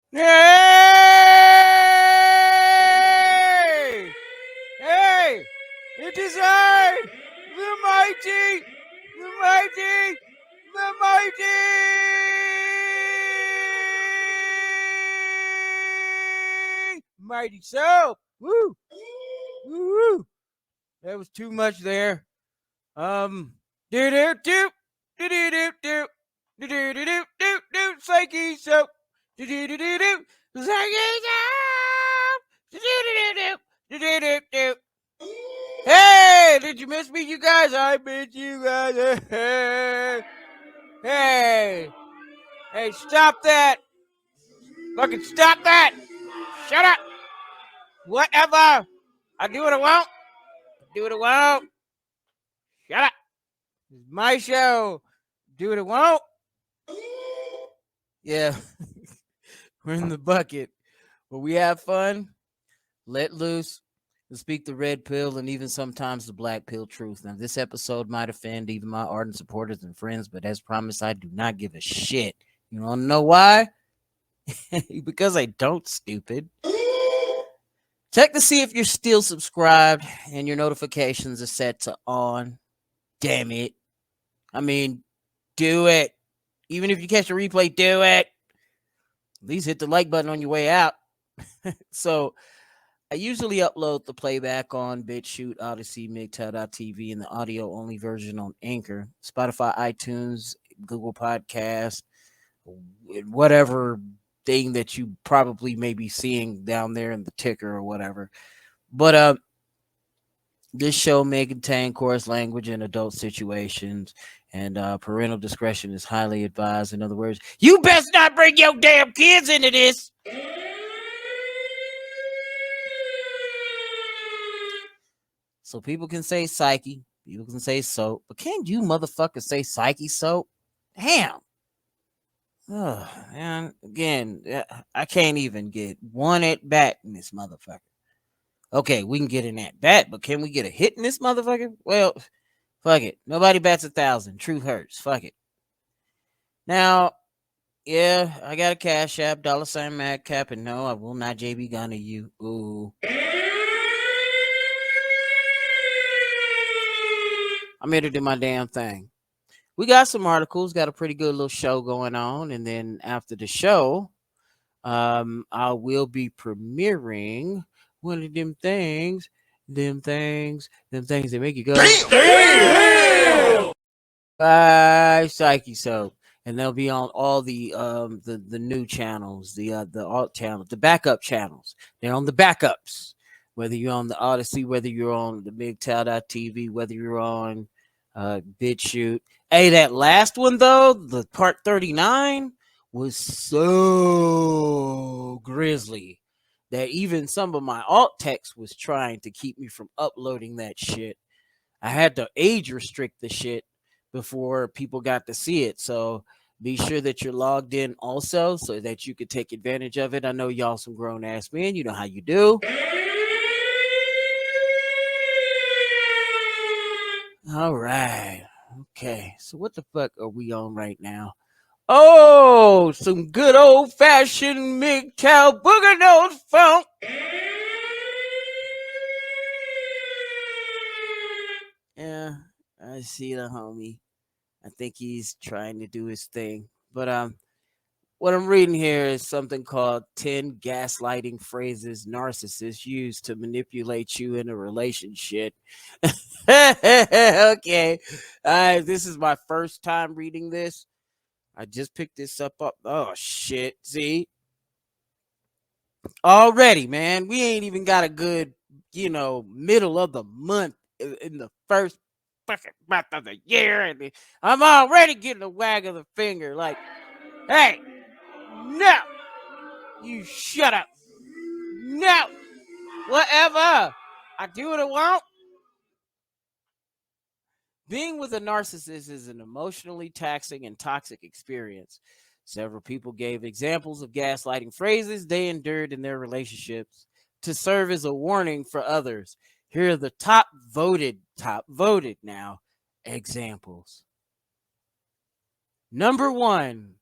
Hey! Hey! It is I, the mighty, the mighty, the mighty soap. Woo! Woo! Woo! That was too much there. Do do do do do do do do do do do do do psyche soap. Do do do do do psyche soap. Do do do do do do do do. Hey, did you miss me, you guys? I miss you guys. Hey, hey, stop that! Fucking stop that! Shut up! Whatever. I do what I want. Do what I want. Shut up. It's my show. Do what I want. Yeah, we're in the bucket. Where we have fun, let loose, and speak the red pill and even sometimes the black pill truth. Now, this episode might offend even my ardent supporters and friends, but as promised, I do not give a shit. You want to know why? Because I don't, stupid. Check to see if you're still subscribed and your notifications are set to on. Damn it. I mean, do it. Even if you catch the replay, do it. At least hit the like button on your way out. So, I usually upload the playback on BitChute, Odyssey, MGTOW.tv, and the audio-only version on Anchor, Spotify, iTunes, Google Podcast, whatever thing that you probably may be seeing down there in the ticker or whatever. But this show may contain coarse language and adult situations, and parental discretion is highly advised. In other words, you best not bring your damn kids into this. So people can say psyche, people can say soap, but can't you motherfuckers say psyche soap? Damn. Oh, man, again, I can't even get one at bat in this motherfucker. Okay, we can get an at bat, but can we get a hit in this motherfucker? Well, fuck it. Nobody bats 1,000. Truth hurts. Fuck it. Now, yeah, I got a Cash App, $Madcap, and no, I will not JB Gunner you. Ooh. I'm here to do my damn thing. We got some articles, got a pretty good little show going on, and then after the show, I will be premiering one of them things that make you go damn! Psyche soap, and they'll be on all the new channels, the alt channels, the backup channels. They're on the backups. Whether you're on the Odyssey, whether you're on the MGTOW.tv, whether you're on BitChute. Hey, that last one though, the part 39 was so grisly that even some of my alt text was trying to keep me from uploading that shit. I had to age restrict the shit before people got to see it. So be sure that you're logged in also so that you could take advantage of it. I know y'all some grown ass men. You know how you do. All right. Okay. So what the fuck are we on right now? Oh, some good old fashioned MGTOW booger note funk. Yeah, I see the homie. I think he's trying to do his thing. But What I'm reading here is something called 10 gaslighting phrases narcissists use to manipulate you in a relationship. Okay. This is my first time reading this. I just picked this up. Oh, shit. See? Already, man. We ain't even got a good, middle of the month in the first fucking month of the year. And I'm already getting a wag of the finger. Like, hey, no. You shut up. No. Whatever. I do what I want. Being with a narcissist is an emotionally taxing and toxic experience. Several people gave examples of gaslighting phrases they endured in their relationships to serve as a warning for others. Here are the top voted now examples. Number 1,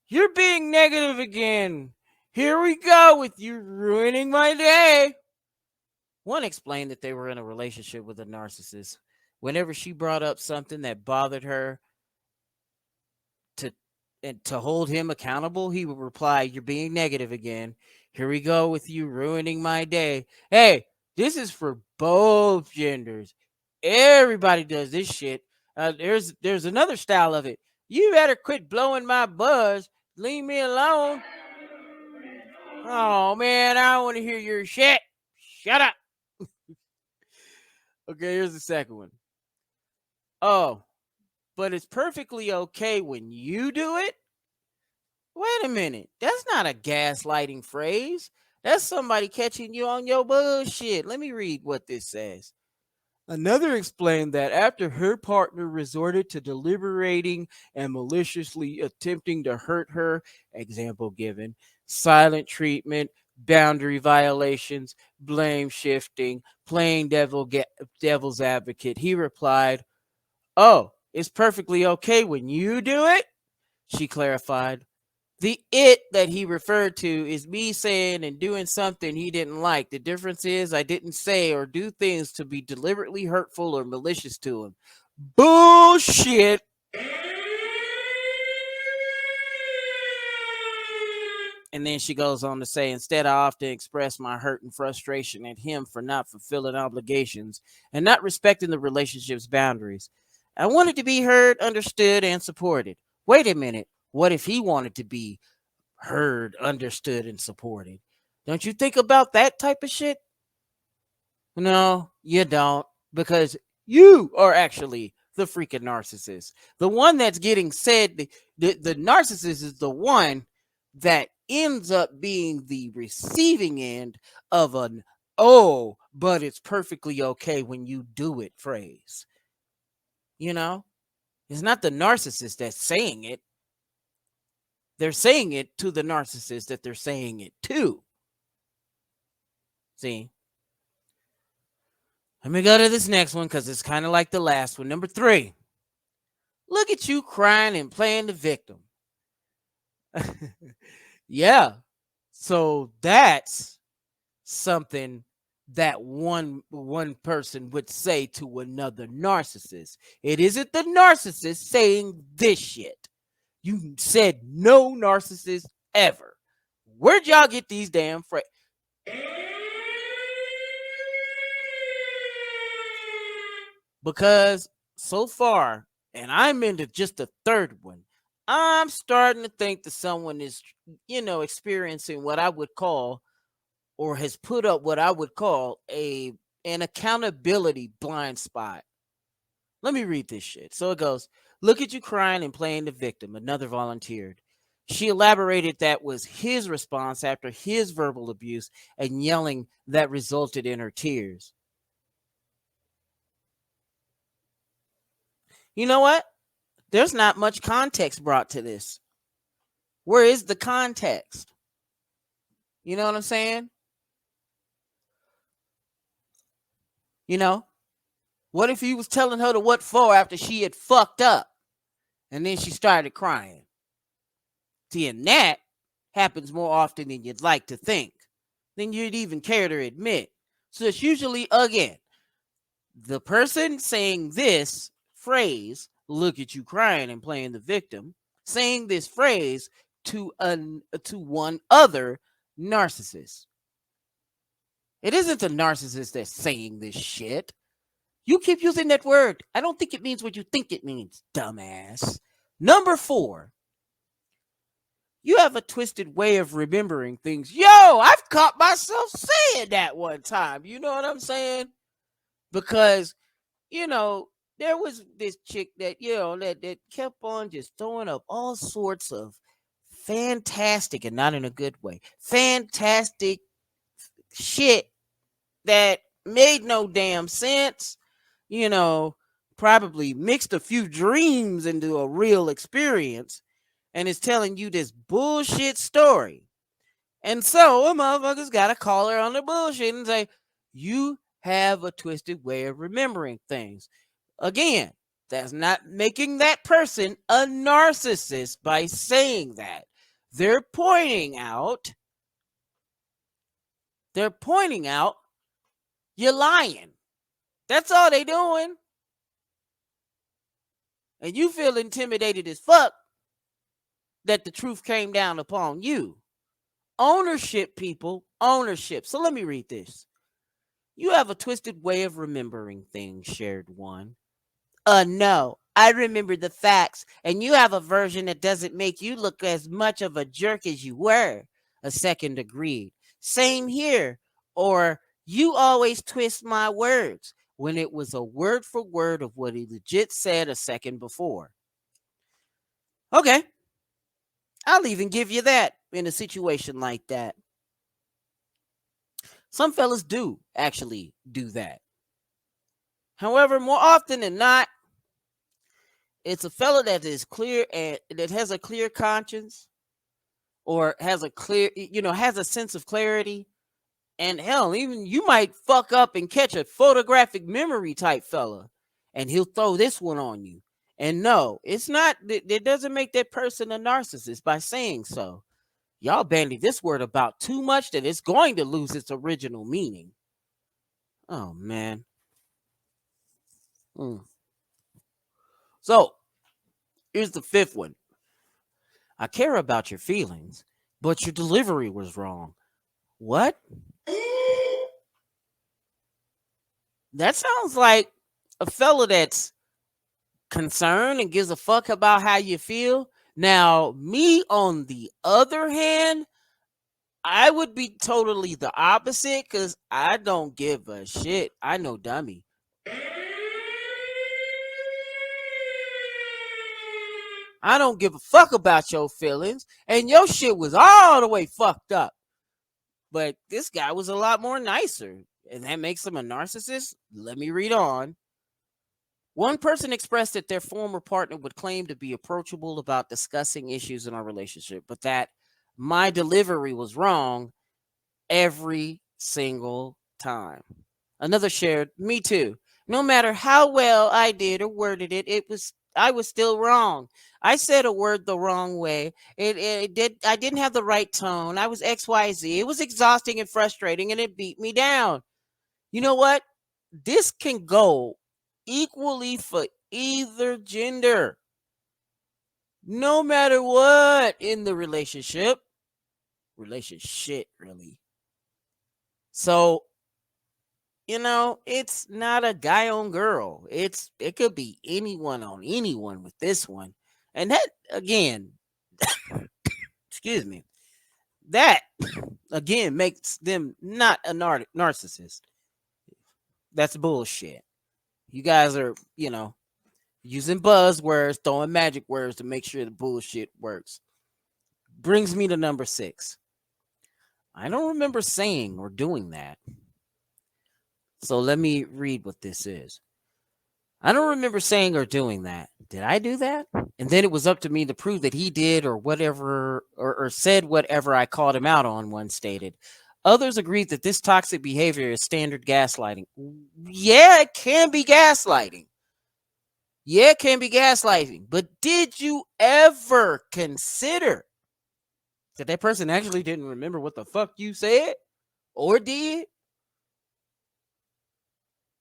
you're being negative again. Here we go with you ruining my day. One explained that they were in a relationship with a narcissist. Whenever she brought up something that bothered her to and to hold him accountable, he would reply, "You're being negative again. Here we go with you ruining my day." Hey, this is for both genders. Everybody does this shit. There's another style of it. You better quit blowing my buzz. Leave me alone. Oh man, I don't want to hear your shit. Shut up. Okay, here's the second one. Oh, but it's perfectly okay when you do it? Wait a minute. That's not a gaslighting phrase. That's somebody catching you on your bullshit. Let me read what this says. Another explained that after her partner resorted to deliberating and maliciously attempting to hurt her, example given, silent treatment, boundary violations, blame shifting, playing devil's advocate, he replied, "Oh, it's perfectly okay when you do it?" She clarified. The it that he referred to is me saying and doing something he didn't like. The difference is I didn't say or do things to be deliberately hurtful or malicious to him. Bullshit. And then she goes on to say, instead, I often express my hurt and frustration at him for not fulfilling obligations and not respecting the relationship's boundaries. I wanted to be heard, understood, and supported. Wait a minute. What if he wanted to be heard, understood, and supported? Don't you think about that type of shit? No, you don't, because you are actually the freaking narcissist. The one that's getting said, the narcissist is the one that ends up being the receiving end of an "oh, but it's perfectly okay when you do it" phrase. You know, it's not the narcissist that's saying it. They're saying it to the narcissist that they're saying it to. See? Let me go to this next one because it's kind of like the last one. Number 3. Look at you crying and playing the victim. Yeah. So that's something that one person would say to another narcissist. It isn't the narcissist saying this shit. You said no narcissist ever. Where'd y'all get these damn phrases? Because so far, and I'm into just the third one, I'm starting to think that someone is, experiencing what I would call, or has put up what I would call an accountability blind spot. Let me read this shit. So it goes, look at you crying and playing the victim. Another volunteered. She elaborated that was his response after his verbal abuse and yelling that resulted in her tears. You know what? There's not much context brought to this. Where is the context? You know what I'm saying? You know, what if he was telling her to what for after she had fucked up and then she started crying? See, and that happens more often than you'd like to think, than you'd even care to admit. So it's usually, again, the person saying this phrase, look at you crying and playing the victim, saying this phrase to one other narcissist. It isn't the narcissist that's saying this shit. You keep using that word. I don't think it means what you think it means, dumbass. Number 4, you have a twisted way of remembering things. Yo, I've caught myself saying that one time. You know what I'm saying? Because, you know, there was this chick that, that kept on just throwing up all sorts of fantastic, and not in a good way, fantastic shit that made no damn sense. You know, probably mixed a few dreams into a real experience and is telling you this bullshit story. And so a motherfucker's got to call her on the bullshit and say, you have a twisted way of remembering things. Again, that's not making that person a narcissist by saying that. They're pointing out you're lying. That's all they doing. And you feel intimidated as fuck that the truth came down upon you. Ownership, people, ownership. So let me read this. You have a twisted way of remembering things, shared one. No, I remember the facts, and you have a version that doesn't make you look as much of a jerk as you were. A second agreed. Same here. Or you always twist my words, when it was a word for word of what he legit said a second before. Okay, I'll even give you that in a situation like that. Some fellas do actually do that. However, more often than not, it's a fella that is clear and that has a clear conscience, or has a clear, has a sense of clarity. And hell, even you might fuck up and catch a photographic memory type fella, and he'll throw this one on you. And no, it's not, it doesn't make that person a narcissist by saying so. Y'all bandy this word about too much that it's going to lose its original meaning. Oh, man. So, here's the 5th one. I care about your feelings, but your delivery was wrong. What? That sounds like a fella that's concerned and gives a fuck about how you feel. Now, me, on the other hand, I would be totally the opposite, because I don't give a shit. I know dummy. I don't give a fuck about your feelings, and your shit was all the way fucked up. But this guy was a lot more nicer, and that makes him a narcissist? Let me read on. One person expressed that their former partner would claim to be approachable about discussing issues in our relationship, but that my delivery was wrong every single time. Another shared, me too. No matter how well I did or worded it, I was still wrong. I said a word the wrong way. I didn't have the right tone. I was XYZ. It was exhausting and frustrating, and it beat me down. You know what? This can go equally for either gender. No matter what in the relationship, really. So, it's not a guy on girl. It could be anyone on anyone with this one. And that, again, excuse me, that again makes them not a narcissist. That's bullshit. You guys are, using buzzwords, throwing magic words to make sure the bullshit works. Brings me to number 6. I don't remember saying or doing that. So let me read what this is. I don't remember saying or doing that. Did I do that? And then it was up to me to prove that he did, or whatever, or said whatever I called him out on, one stated. Others agreed that this toxic behavior is standard gaslighting. Yeah, it can be gaslighting. But did you ever consider that person actually didn't remember what the fuck you said or did?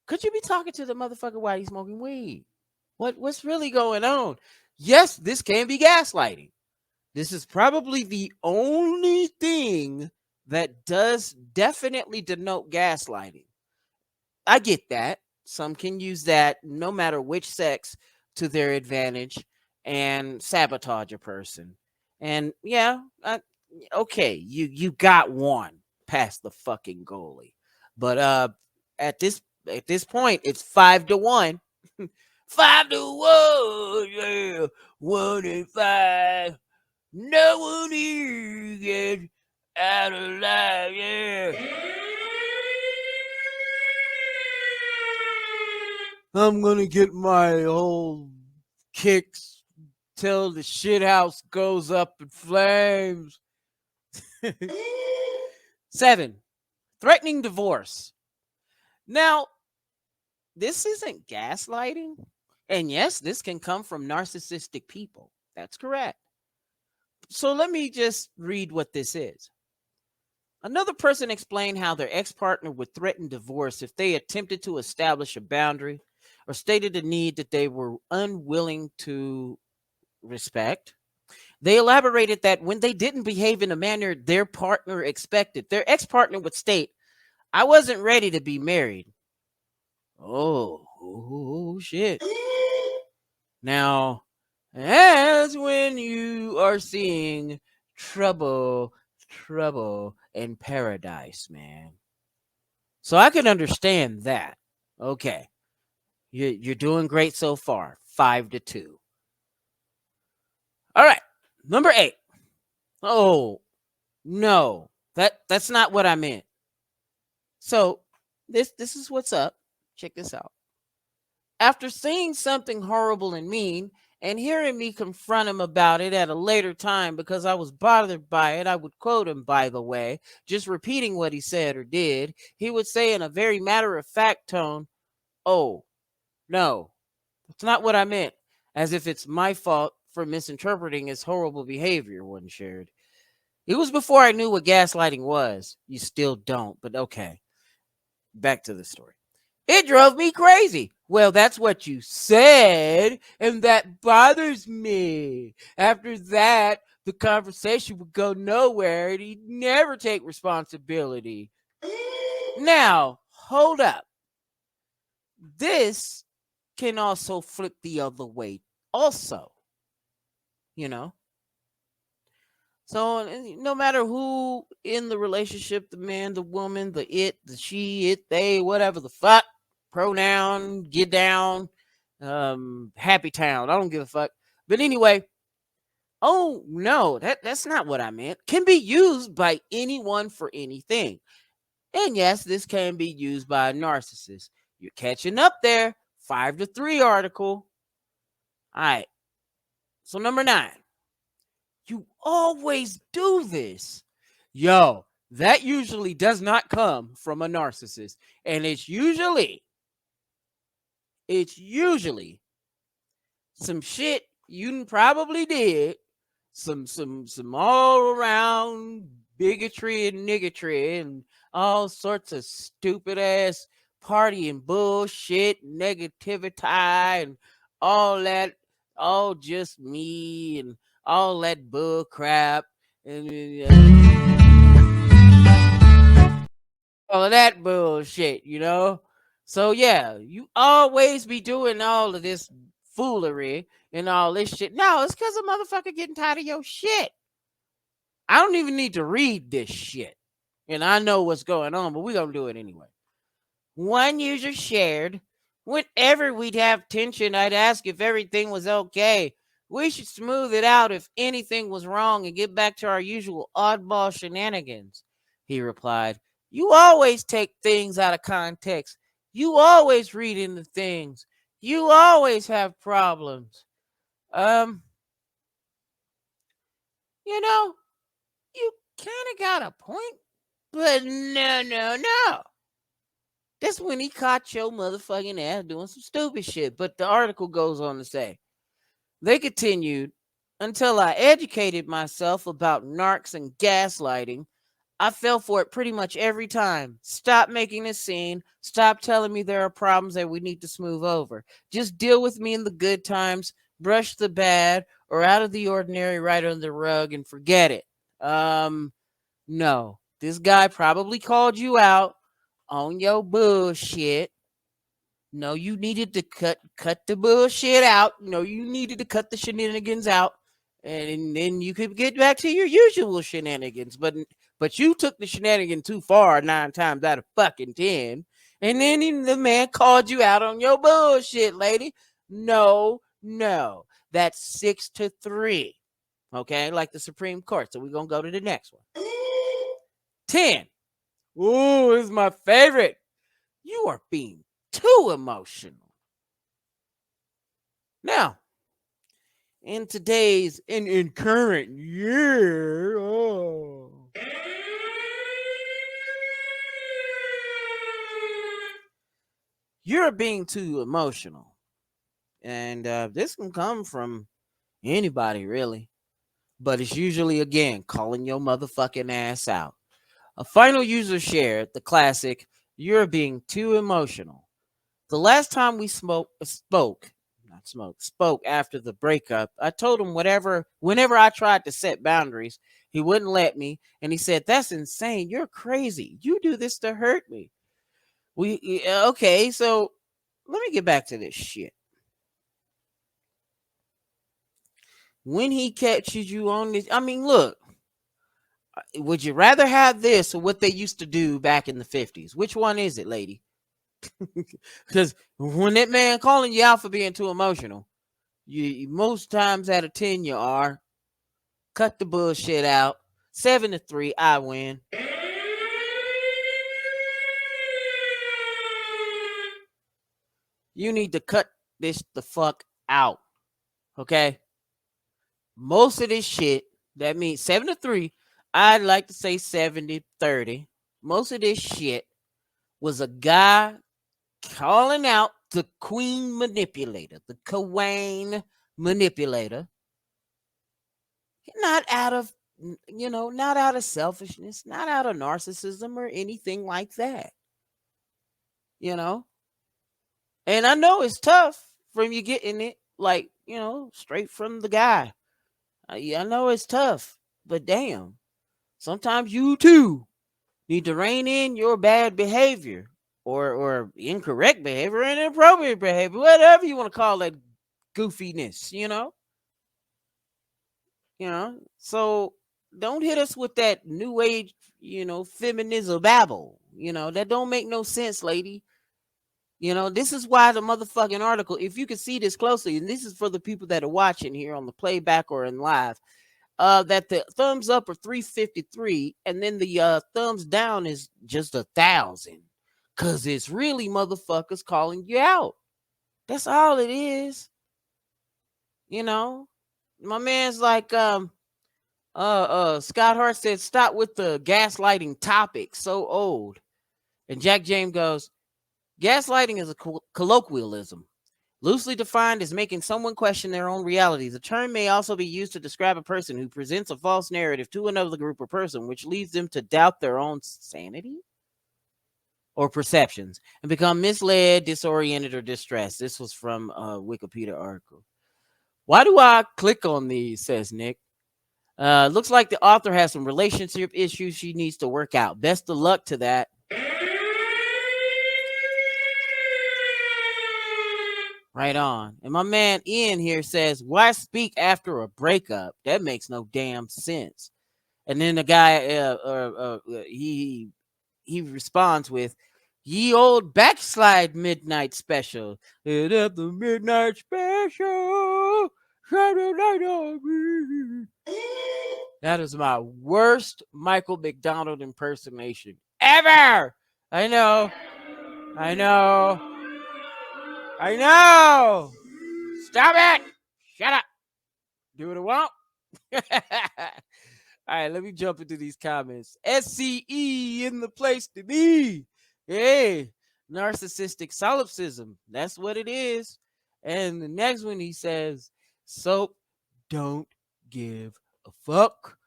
Could you be talking to the motherfucker while he's smoking weed? What's really going on? Yes, this can be gaslighting. This is probably the only thing that does definitely denote gaslighting. I get that. Some can use that no matter which sex to their advantage and sabotage a person. And yeah, okay, you got one past the fucking goalie. But at this at this point it's 5-1. 5-1, yeah. 1 and 5. No one here gets out alive, yeah. I'm gonna get my whole kicks till the shit house goes up in flames. 7. Threatening divorce. Now, this isn't gaslighting. And yes, this can come from narcissistic people. That's correct. So let me just read what this is. Another person explained how their ex partner would threaten divorce if they attempted to establish a boundary or stated a need that they were unwilling to respect. They elaborated that when they didn't behave in a manner their partner expected, their ex partner would state, I wasn't ready to be married. Oh, shit. Now, that's when you are seeing trouble in paradise, man. So I can understand that. Okay. You're doing great so far. 5-2. All right. Number 8. Oh, no. That's not what I meant. So this is what's up. Check this out. After seeing something horrible and mean and hearing me confront him about it at a later time because I was bothered by it, I would quote him, by the way, just repeating what he said or did. He would say in a very matter of fact tone, oh, no, that's not what I meant, as if it's my fault for misinterpreting his horrible behavior, one shared. It was before I knew what gaslighting was. You still don't, but okay. Back to the story. It drove me crazy. Well, that's what you said, and that bothers me. After that, the conversation would go nowhere, and he'd never take responsibility. Now, hold up. This can also flip the other way, also. You know? So, no matter who in the relationship, the man, the woman, the it, the she, it, they, whatever the fuck, pronoun, get down, happy town. I don't give a fuck. But anyway, oh no, that's not what I meant. Can be used by anyone for anything. And yes, this can be used by a narcissist. You're catching up there. 5-3 article. All right. So number 9. You always do this. Yo, that usually does not come from a narcissist. And it's usually some shit you probably did, some all around bigotry and niggotry and all sorts of stupid ass party and bullshit, negativity and all that, all just me and all that bull crap and all of that bullshit. So yeah, you always be doing all of this foolery and all this shit. No, it's because a motherfucker getting tired of your shit. I don't even need to read this shit. And I know what's going on, but we're going to do it anyway. One user shared, whenever we'd have tension, I'd ask if everything was okay. We should smooth it out if anything was wrong and get back to our usual oddball shenanigans. He replied, you always take things out of context. You always read into things. You always have problems. You know, you kind of got a point, but no. That's when he caught your motherfucking ass doing some stupid shit. But the article goes on to say, they continued, until I educated myself about narcs and gaslighting, I fell for it pretty much every time. Stop making a scene. Stop telling me there are problems that we need to smooth over. Just deal with me in the good times. brush the bad or out of the ordinary right under the rug and forget it. No. This guy probably called you out on your bullshit. No, you needed to cut the bullshit out. No, you needed to cut the shenanigans out, and then you could get back to your usual shenanigans. But you took the shenanigan too far 9 times out of fucking 10, and then the man called you out on your bullshit, lady. No, no, that's 6-3. Okay, like the Supreme Court. So we're gonna go to the next one. 10. Ooh, this is my favorite. You are being too emotional. Now, in today's in current year, you're being too emotional, and this can come from anybody really, but it's usually again calling your motherfucking ass out. A final user shared the classic, "You're being too emotional." The last time we spoke after the breakup, I told him whenever I tried to set boundaries, he wouldn't let me. And he said, "That's insane. You're crazy. You do this to hurt me." Okay, so let me get back to this shit. When he catches you on this, I mean, look, would you rather have this or what they used to do back in the 50s? Which one is it, lady? Because when that man calling you out for being too emotional, you most times out of 10 you are. Cut the bullshit out. 7-3, I win. You need to cut this the fuck out. Okay? Most of this shit, that means 7-3. I'd like to say 70-30. Most of this shit was a guy calling out the queen manipulator, the goin manipulator. Not out of, not out of selfishness, not out of narcissism or anything like that. You know? And I know it's tough from you getting it, like, straight from the guy. I know it's tough, but damn, sometimes you too need to rein in your bad behavior or incorrect behavior and inappropriate behavior, whatever you want to call that goofiness, So don't hit us with that new age, feminism babble. That don't make no sense, lady. This is why the motherfucking article, if you can see this closely, and this is for the people that are watching here on the playback or in live, that the thumbs up are 353, and then the thumbs down is just 1,000. Cause it's really motherfuckers calling you out. That's all it is. My man's like, Scott Hart said, "Stop with the gaslighting topic. So old." And Jack James goes, "Gaslighting is a colloquialism, loosely defined as making someone question their own reality. The term may also be used to describe a person who presents a false narrative to another group or person, which leads them to doubt their own sanity or perceptions and become misled, disoriented, or distressed." This was from a Wikipedia article. Why do I click on these, says Nick. Looks like the author has some relationship issues she needs to work out. Best of luck to that. Right on. And my man Ian here says, "Why speak after a breakup? That makes no damn sense." And then the guy, he responds with, "Ye old backslide midnight special. It up the midnight special. Shadow light on me." That is my worst Michael McDonald impersonation ever. I know. I know. I know. Stop it. Shut up. Do what I want. All right, let me jump into these comments. SCE in the place to be. Hey, narcissistic solipsism. That's what it is. And the next one he says, "Soap don't give a fuck."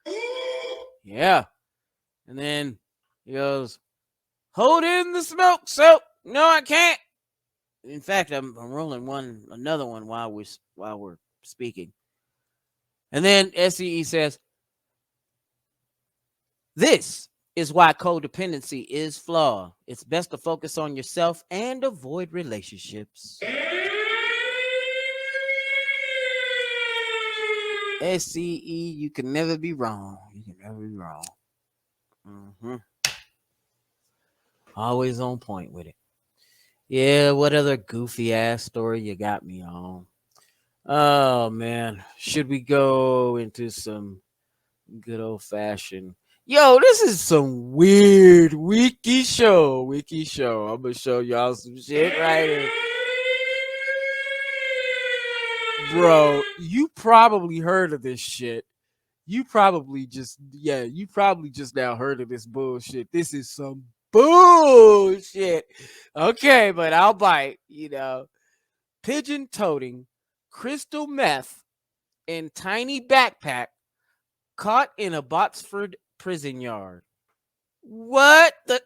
Yeah. And then he goes, "Hold in the smoke, Soap." No, I can't. In fact, I'm rolling another one while we're speaking. And then SCE says, this is why codependency is flawed. It's best to focus on yourself and avoid relationships. SCE, you can never be wrong. You can never be wrong. Always on point with it. Yeah, what other goofy ass story you got me on? Oh man, should we go into some good old fashioned? Yo, this is some weird wiki show. I'm gonna show y'all some shit right here. Bro, you probably heard of this shit. You probably just now heard of this bullshit. This is some bullshit. Okay, but I'll bite, Pigeon toting crystal meth in tiny backpack caught in a Botsford prison yard. What the?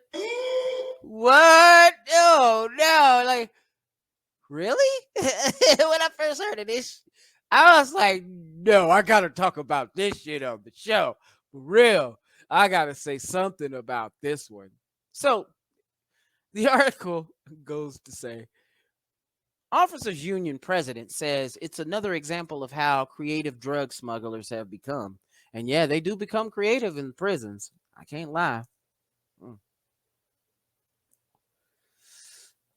What? Oh, no. Like, really? When I first heard of this, I was like, no, I got to talk about this shit on the show. For real. I got to say something about this one. So, the article goes to say, Officers Union president says it's another example of how creative drug smugglers have become. And yeah, they do become creative in prisons. I can't lie.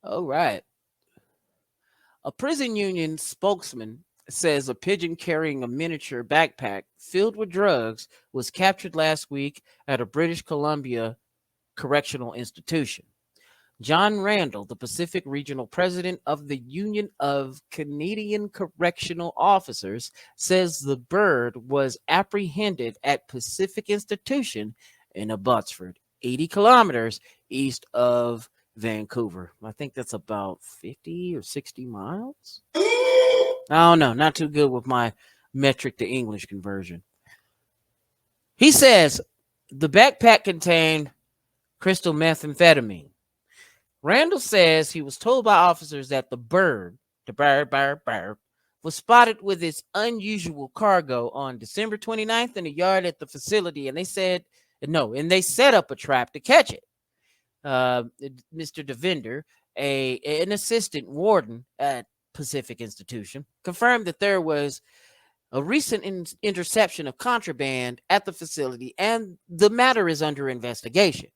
All right. A prison union spokesman says a pigeon carrying a miniature backpack filled with drugs was captured last week at a British Columbia correctional institution. John Randall, the Pacific Regional President of the Union of Canadian Correctional Officers, says the bird was apprehended at Pacific Institution in Abbotsford, 80 kilometers east of Vancouver. I think that's about 50 or 60 miles. I don't know. Not too good with my metric to English conversion. He says the backpack contained crystal methamphetamine. Randall says he was told by officers that the bird, was spotted with its unusual cargo on December 29th in a yard at the facility, and they set up a trap to catch it. Mr. Devender, an assistant warden at Pacific Institution, confirmed that there was a recent interception of contraband at the facility, and the matter is under investigation.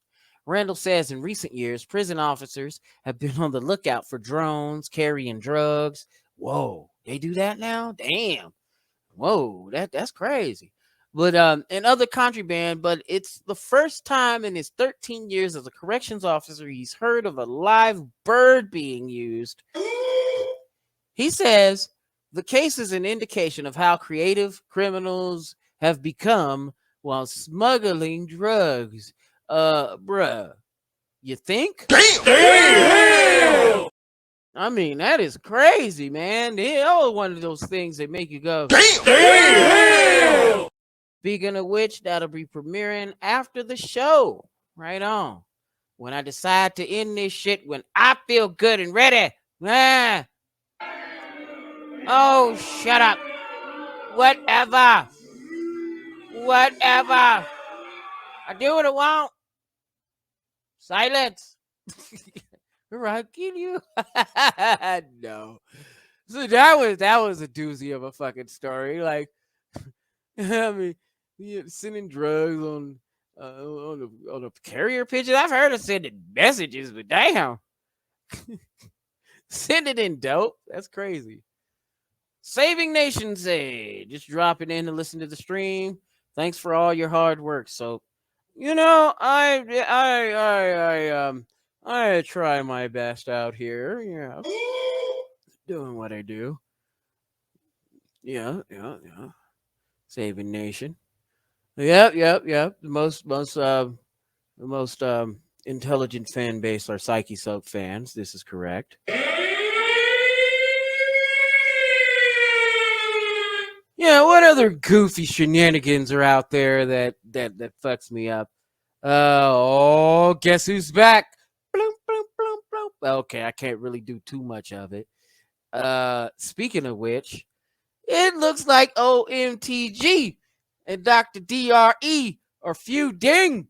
Randall says in recent years, prison officers have been on the lookout for drones carrying drugs. Whoa, they do that now? Damn. Whoa, that's crazy. But and other contraband, but it's the first time in his 13 years as a corrections officer he's heard of a live bird being used. He says the case is an indication of how creative criminals have become while smuggling drugs. Bruh, you think? Damn! I mean, that is crazy, man. They're all one of those things that make you go, damn! Speaking of which, that'll be premiering after the show. Right on. When I decide to end this shit when I feel good and ready. Ah. Oh, shut up. Whatever. I do what I want. Silence. Rocking you. No. So that was a doozy of a fucking story. Like, I mean, sending drugs on a carrier pigeon. I've heard of sending messages, but damn. Send it in dope. That's crazy. Saving Nations Aid. Just dropping in to listen to the stream. Thanks for all your hard work. So, I try my best out here. Yeah. Doing what I do. Yeah. Saving Nation. Yep. The most intelligent fan base are Psyche Soak fans. This is correct. Yeah, what other goofy shenanigans are out there that fucks me up? Guess who's back? Bloom, bloom, bloom, bloom. Okay, I can't really do too much of it. Speaking of which, It looks like OMTG and Dr. DRE are feuding.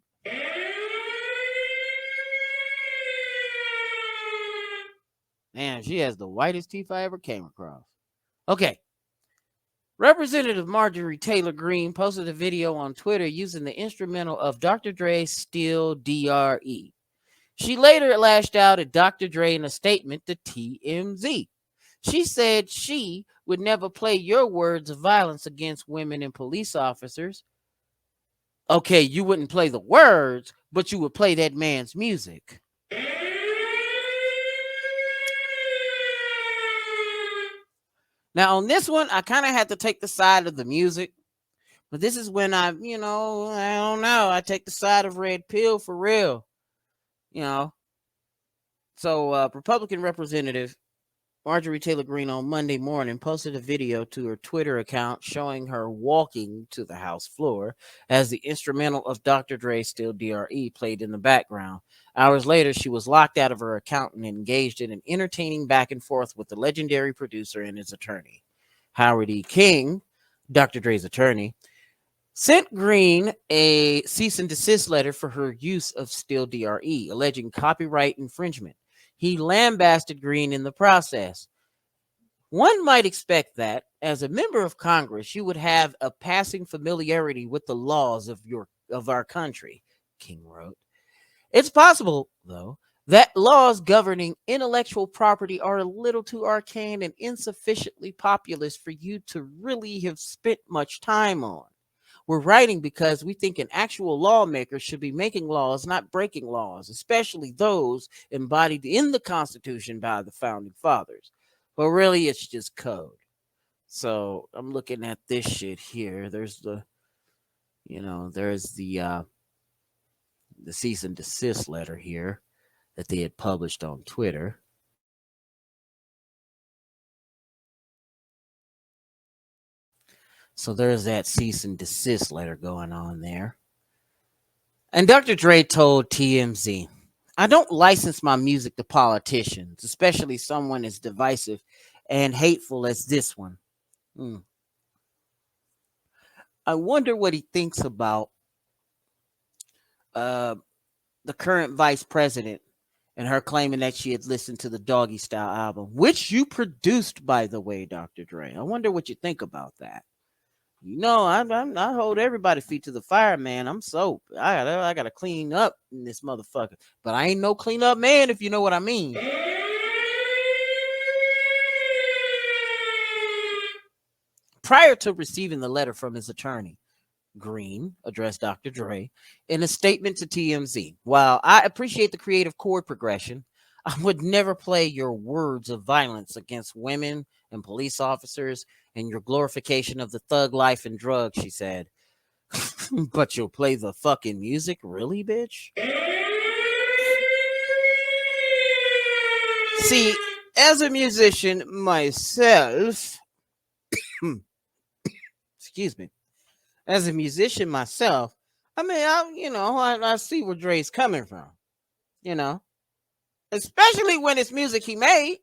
Man, she has the whitest teeth I ever came across. Okay. Representative Marjorie Taylor Greene posted a video on Twitter using the instrumental of Dr. Dre's Still DRE. She later lashed out at Dr. Dre in a statement to TMZ. She said she would never play your words of violence against women and police officers. Okay, you wouldn't play the words, but you would play that man's music. Now, on this one, I kind of had to take the side of the music, but this is when I don't know. I take the side of Red Pill for real, you know. So, Republican Representative Marjorie Taylor Greene on Monday morning posted a video to her Twitter account showing her walking to the House floor as the instrumental of Dr. Dre's Still DRE played in the background. Hours later, she was locked out of her account and engaged in an entertaining back and forth with the legendary producer and his attorney. Howard E. King, Dr. Dre's attorney, sent Greene a cease and desist letter for her use of Still DRE, alleging copyright infringement. He lambasted Greene in the process. One might expect that, as a member of Congress, you would have a passing familiarity with the laws of our country, King wrote. It's possible, though, that laws governing intellectual property are a little too arcane and insufficiently populous for you to really have spent much time on. We're writing because we think an actual lawmaker should be making laws, not breaking laws, especially those embodied in the Constitution by the founding fathers. But really, it's just code. So I'm looking at this shit here. There's the cease and desist letter here that they had published on Twitter. So there's that cease and desist letter going on there. And Dr. Dre told TMZ, I don't license my music to politicians, especially someone as divisive and hateful as this one. I wonder what he thinks about the current vice president and her claiming that she had listened to the Doggy Style album, which you produced, by the way, Dr. Dre. I wonder what you think about that. I hold everybody's feet to the fire, man. I'm soap. I gotta clean up in this motherfucker, but I ain't no clean up man, if you know what I mean. Prior to receiving the letter from his attorney, Greene addressed Dr. Dre in a statement to TMZ. While I appreciate the creative chord progression, I would never play your words of violence against women and police officers and your glorification of the thug life and drugs, she said. But you'll play the fucking music? Really, bitch? See, as a musician myself, excuse me, as a musician myself, I mean, I see where Dre's coming from, you know, especially when it's music he made.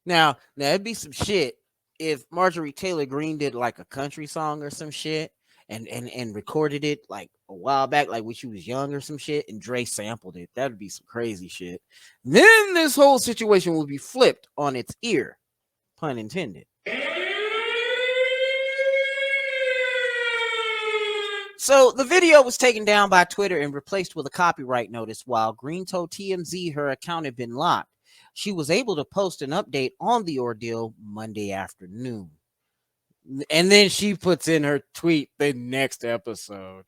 Now, it'd be some shit if Marjorie Taylor Greene did like a country song or some shit and recorded it like a while back, like when she was young or some shit, and Dre sampled it. That'd be some crazy shit. Then this whole situation would be flipped on its ear, pun intended. So the video was taken down by Twitter and replaced with a copyright notice while Greene told TMZ her account had been locked. She was able to post an update on the ordeal Monday afternoon. And then she puts in her tweet the next episode.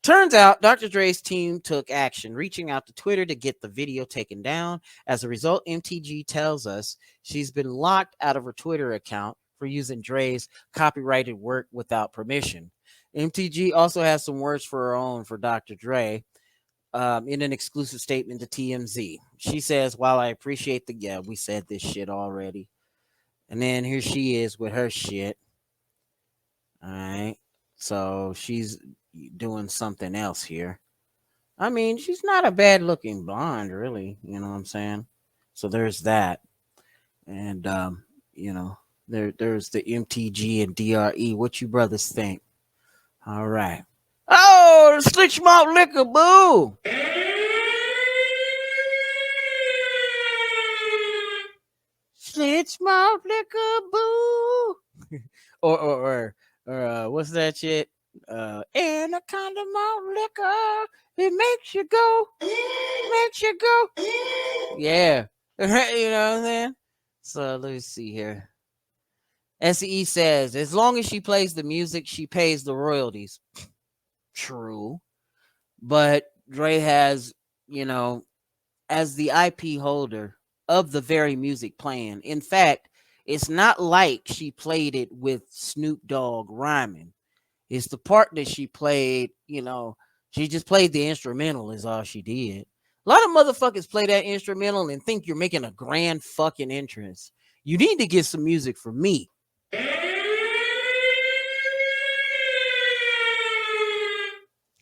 Turns out Dr. Dre's team took action, reaching out to Twitter to get the video taken down. As a result, MTG tells us she's been locked out of her Twitter account for using Dre's copyrighted work without permission. MTG also has some words for her own for Dr. Dre in an exclusive statement to TMZ. She says, while I appreciate we said this shit already. And then here she is with her shit. All right. So she's doing something else here. I mean, she's not a bad looking blonde, really. You know what I'm saying? So there's that. And you know, there's the MTG and DRE. What you brothers think? All right. Oh, the Slick Malt Liquor, boo! Slick Malt Liquor, boo! or what's that shit? Anaconda Malt Liquor. It makes you go. Yeah. You know what I'm saying? So let me see here. SE says, as long as she plays the music, she pays the royalties. True. But Dre has, you know, as the IP holder of the very music playing. In fact, it's not like she played it with Snoop Dogg rhyming. It's the part that she played, you know, she just played the instrumental is all she did. A lot of motherfuckers play that instrumental and think you're making a grand fucking entrance. You need to get some music for me.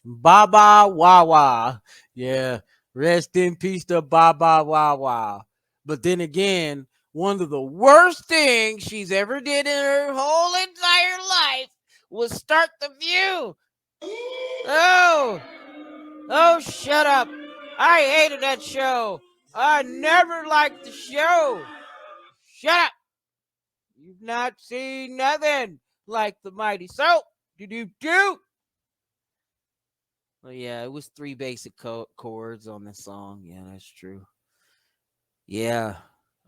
Baba Wawa. Yeah. Rest in peace to Baba Wawa. But then again, one of the worst things she's ever did in her whole entire life was start the View. Oh, oh, shut up. I hated that show. I never liked the show. Shut up. You've not seen nothing like the Mighty Soap. Do. Well, yeah, it was three basic chords on the song. Yeah, that's true. Yeah.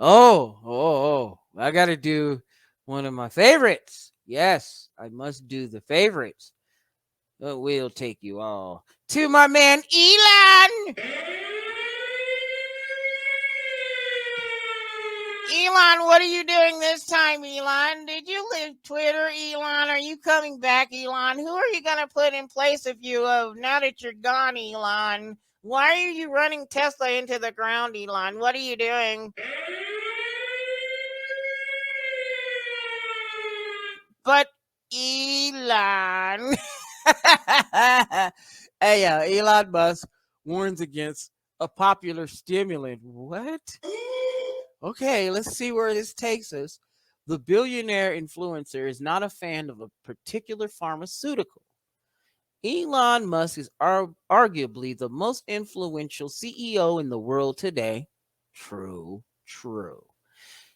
Oh. I got to do one of my favorites. Yes, I must do the favorites. We'll take you all to my man Elon. Elon, what are you doing this time, Elon? Did you leave Twitter, Elon? Are you coming back, Elon? Who are you going to put in place of you now that you're gone, Elon? Why are you running Tesla into the ground, Elon? What are you doing? But Elon. Hey, Elon Musk warns against a popular stimulant. What? Okay, let's see where this takes us. The billionaire influencer is not a fan of a particular pharmaceutical. Elon Musk is arguably the most influential CEO in the world today. True.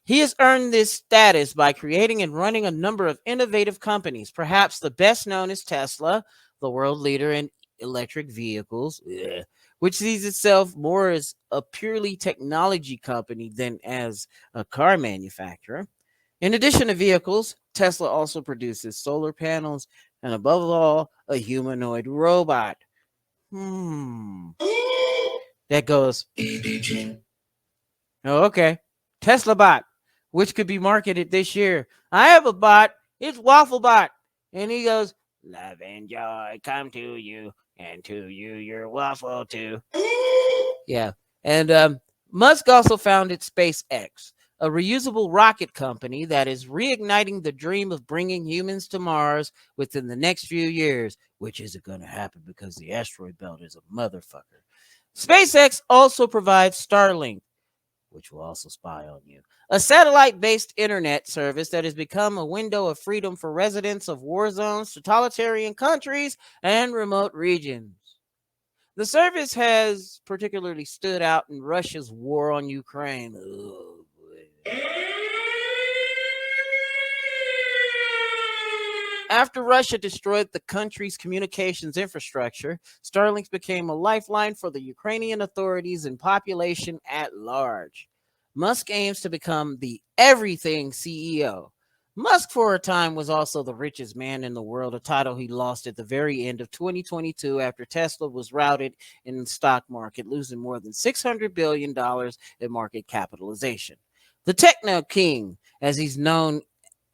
He has earned this status by creating and running a number of innovative companies. Perhaps the best known is Tesla, the world leader in electric vehicles, which sees itself more as a purely technology company than as a car manufacturer. In addition to vehicles, Tesla also produces solar panels and, above all, a humanoid robot. That goes. Oh, okay. Tesla bot, which could be marketed this year. I have a bot. It's Waffle Bot. And he goes, love and joy come to you, and to you your waffle too. Yeah. And Musk also founded SpaceX, a reusable rocket company that is reigniting the dream of bringing humans to Mars within the next few years, which isn't going to happen because the asteroid belt is a motherfucker. SpaceX also provides Starlink, which will also spy on you, a satellite-based internet service that has become a window of freedom for residents of war zones, totalitarian countries, and remote regions. The service has particularly stood out in Russia's war on Ukraine. Oh, boy. After Russia destroyed the country's communications infrastructure, Starlink became a lifeline for the Ukrainian authorities and population at large. Musk aims to become the everything CEO. Musk, for a time, was also the richest man in the world, a title he lost at the very end of 2022 after Tesla was routed in the stock market, losing more than $600 billion in market capitalization. The techno king, as he's known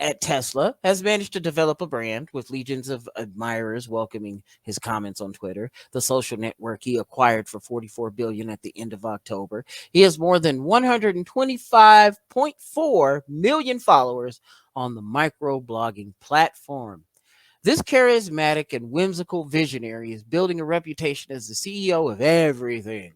at Tesla, has managed to develop a brand with legions of admirers welcoming his comments on Twitter, the social network he acquired for $44 billion at the end of October. He has more than 125.4 million followers on the microblogging platform. This charismatic and whimsical visionary is building a reputation as the CEO of everything.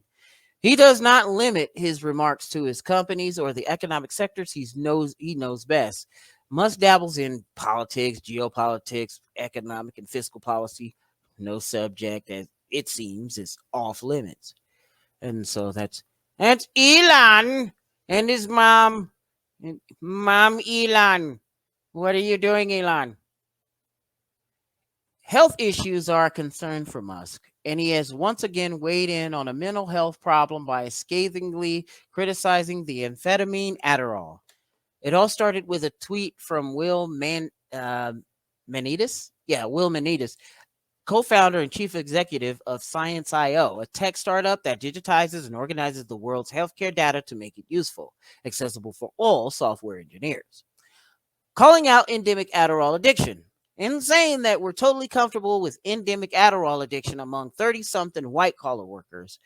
He does not limit his remarks to his companies or the economic sectors he knows best. Musk dabbles in politics, geopolitics, economic and fiscal policy. No subject, as it seems, is off limits. And so that's Elon and his mom. Mom Elon. What are you doing, Elon? Health issues are a concern for Musk, and he has once again weighed in on a mental health problem by scathingly criticizing the amphetamine Adderall. It all started with a tweet from Manitas. Yeah, Will Manitas, co-founder and chief executive of Science.io, a tech startup that digitizes and organizes the world's healthcare data to make it useful, accessible for all software engineers. Calling out endemic Adderall addiction and saying that we're totally comfortable with endemic Adderall addiction among 30-something white-collar workers,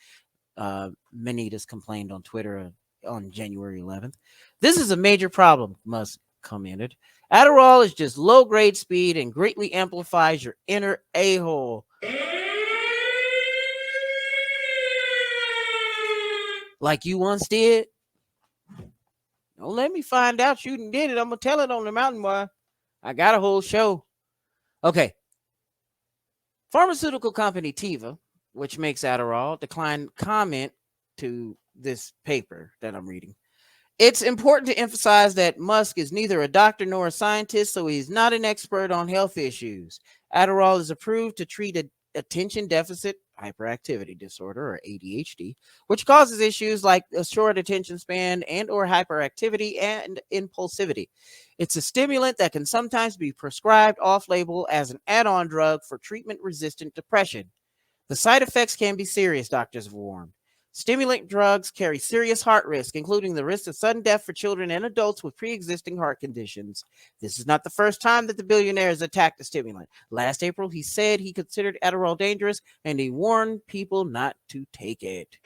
Manitas complained on Twitter on January 11th. This is a major problem, Musk commented. Adderall is just low-grade speed and greatly amplifies your inner a-hole. Like you once did? Don't let me find out you did it. I'm going to tell it on the mountain, boy. I got a whole show. Okay. Pharmaceutical company Teva, which makes Adderall, declined comment to this paper that I'm reading. It's important to emphasize that Musk is neither a doctor nor a scientist, so he's not an expert on health issues. Adderall is approved to treat attention deficit hyperactivity disorder, or ADHD, which causes issues like a short attention span and or hyperactivity and impulsivity. It's a stimulant that can sometimes be prescribed off-label as an add-on drug for treatment-resistant depression. The side effects can be serious, doctors have warned. Stimulant drugs carry serious heart risk, including the risk of sudden death for children and adults with pre-existing heart conditions. This is not the first time that the billionaire has attacked the stimulant. Last April, he said he considered Adderall dangerous, and he warned people not to take it.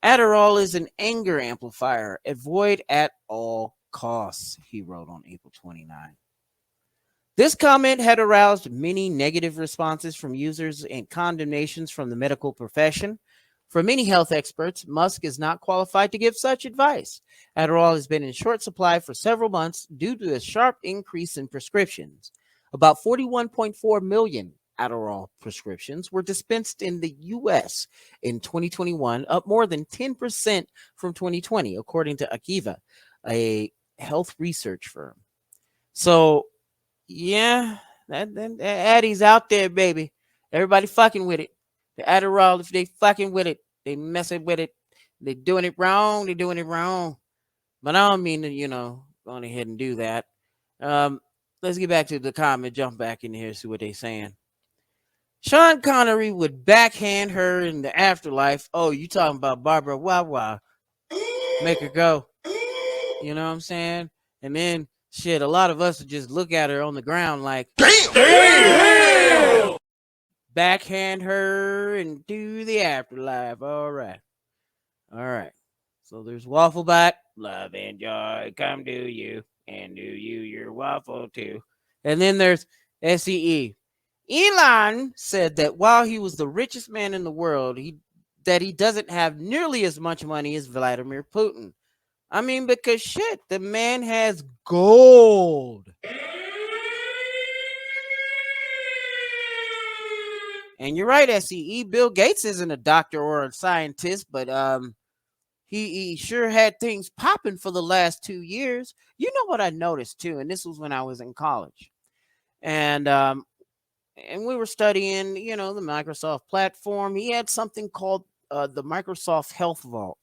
Adderall is an anger amplifier. Avoid at all costs, he wrote on April 29. This comment had aroused many negative responses from users and condemnations from the medical profession. For many health experts, Musk is not qualified to give such advice. Adderall has been in short supply for several months due to a sharp increase in prescriptions. About 41.4 million Adderall prescriptions were dispensed in the U.S. in 2021, up more than 10% from 2020, according to Akiva, a health research firm. So, yeah, that Addie's out there, baby. Everybody fucking with it. The Adderall, if they fucking with it, they messing with it. They doing it wrong. They doing it wrong. But I don't mean to, go on ahead and do that. Let's get back to the comment. Jump back in here, see what they saying. Sean Connery would backhand her in the afterlife. Oh, you talking about Barbara Wawa? Make her go. You know what I'm saying? And then shit, a lot of us would just look at her on the ground like, damn! Backhand her and do the afterlife. All right. So there's Waffleback. Love and joy come to you, and do you your waffle too. And then there's SEE. Elon said that while he was the richest man in the world, he doesn't have nearly as much money as Vladimir Putin. I mean, because shit, the man has gold. And you're right, SEE. Bill Gates isn't a doctor or a scientist, but he sure had things popping for the last 2 years. You know what I noticed too, and this was when I was in college, and we were studying, the Microsoft platform. He had something called the Microsoft Health Vault.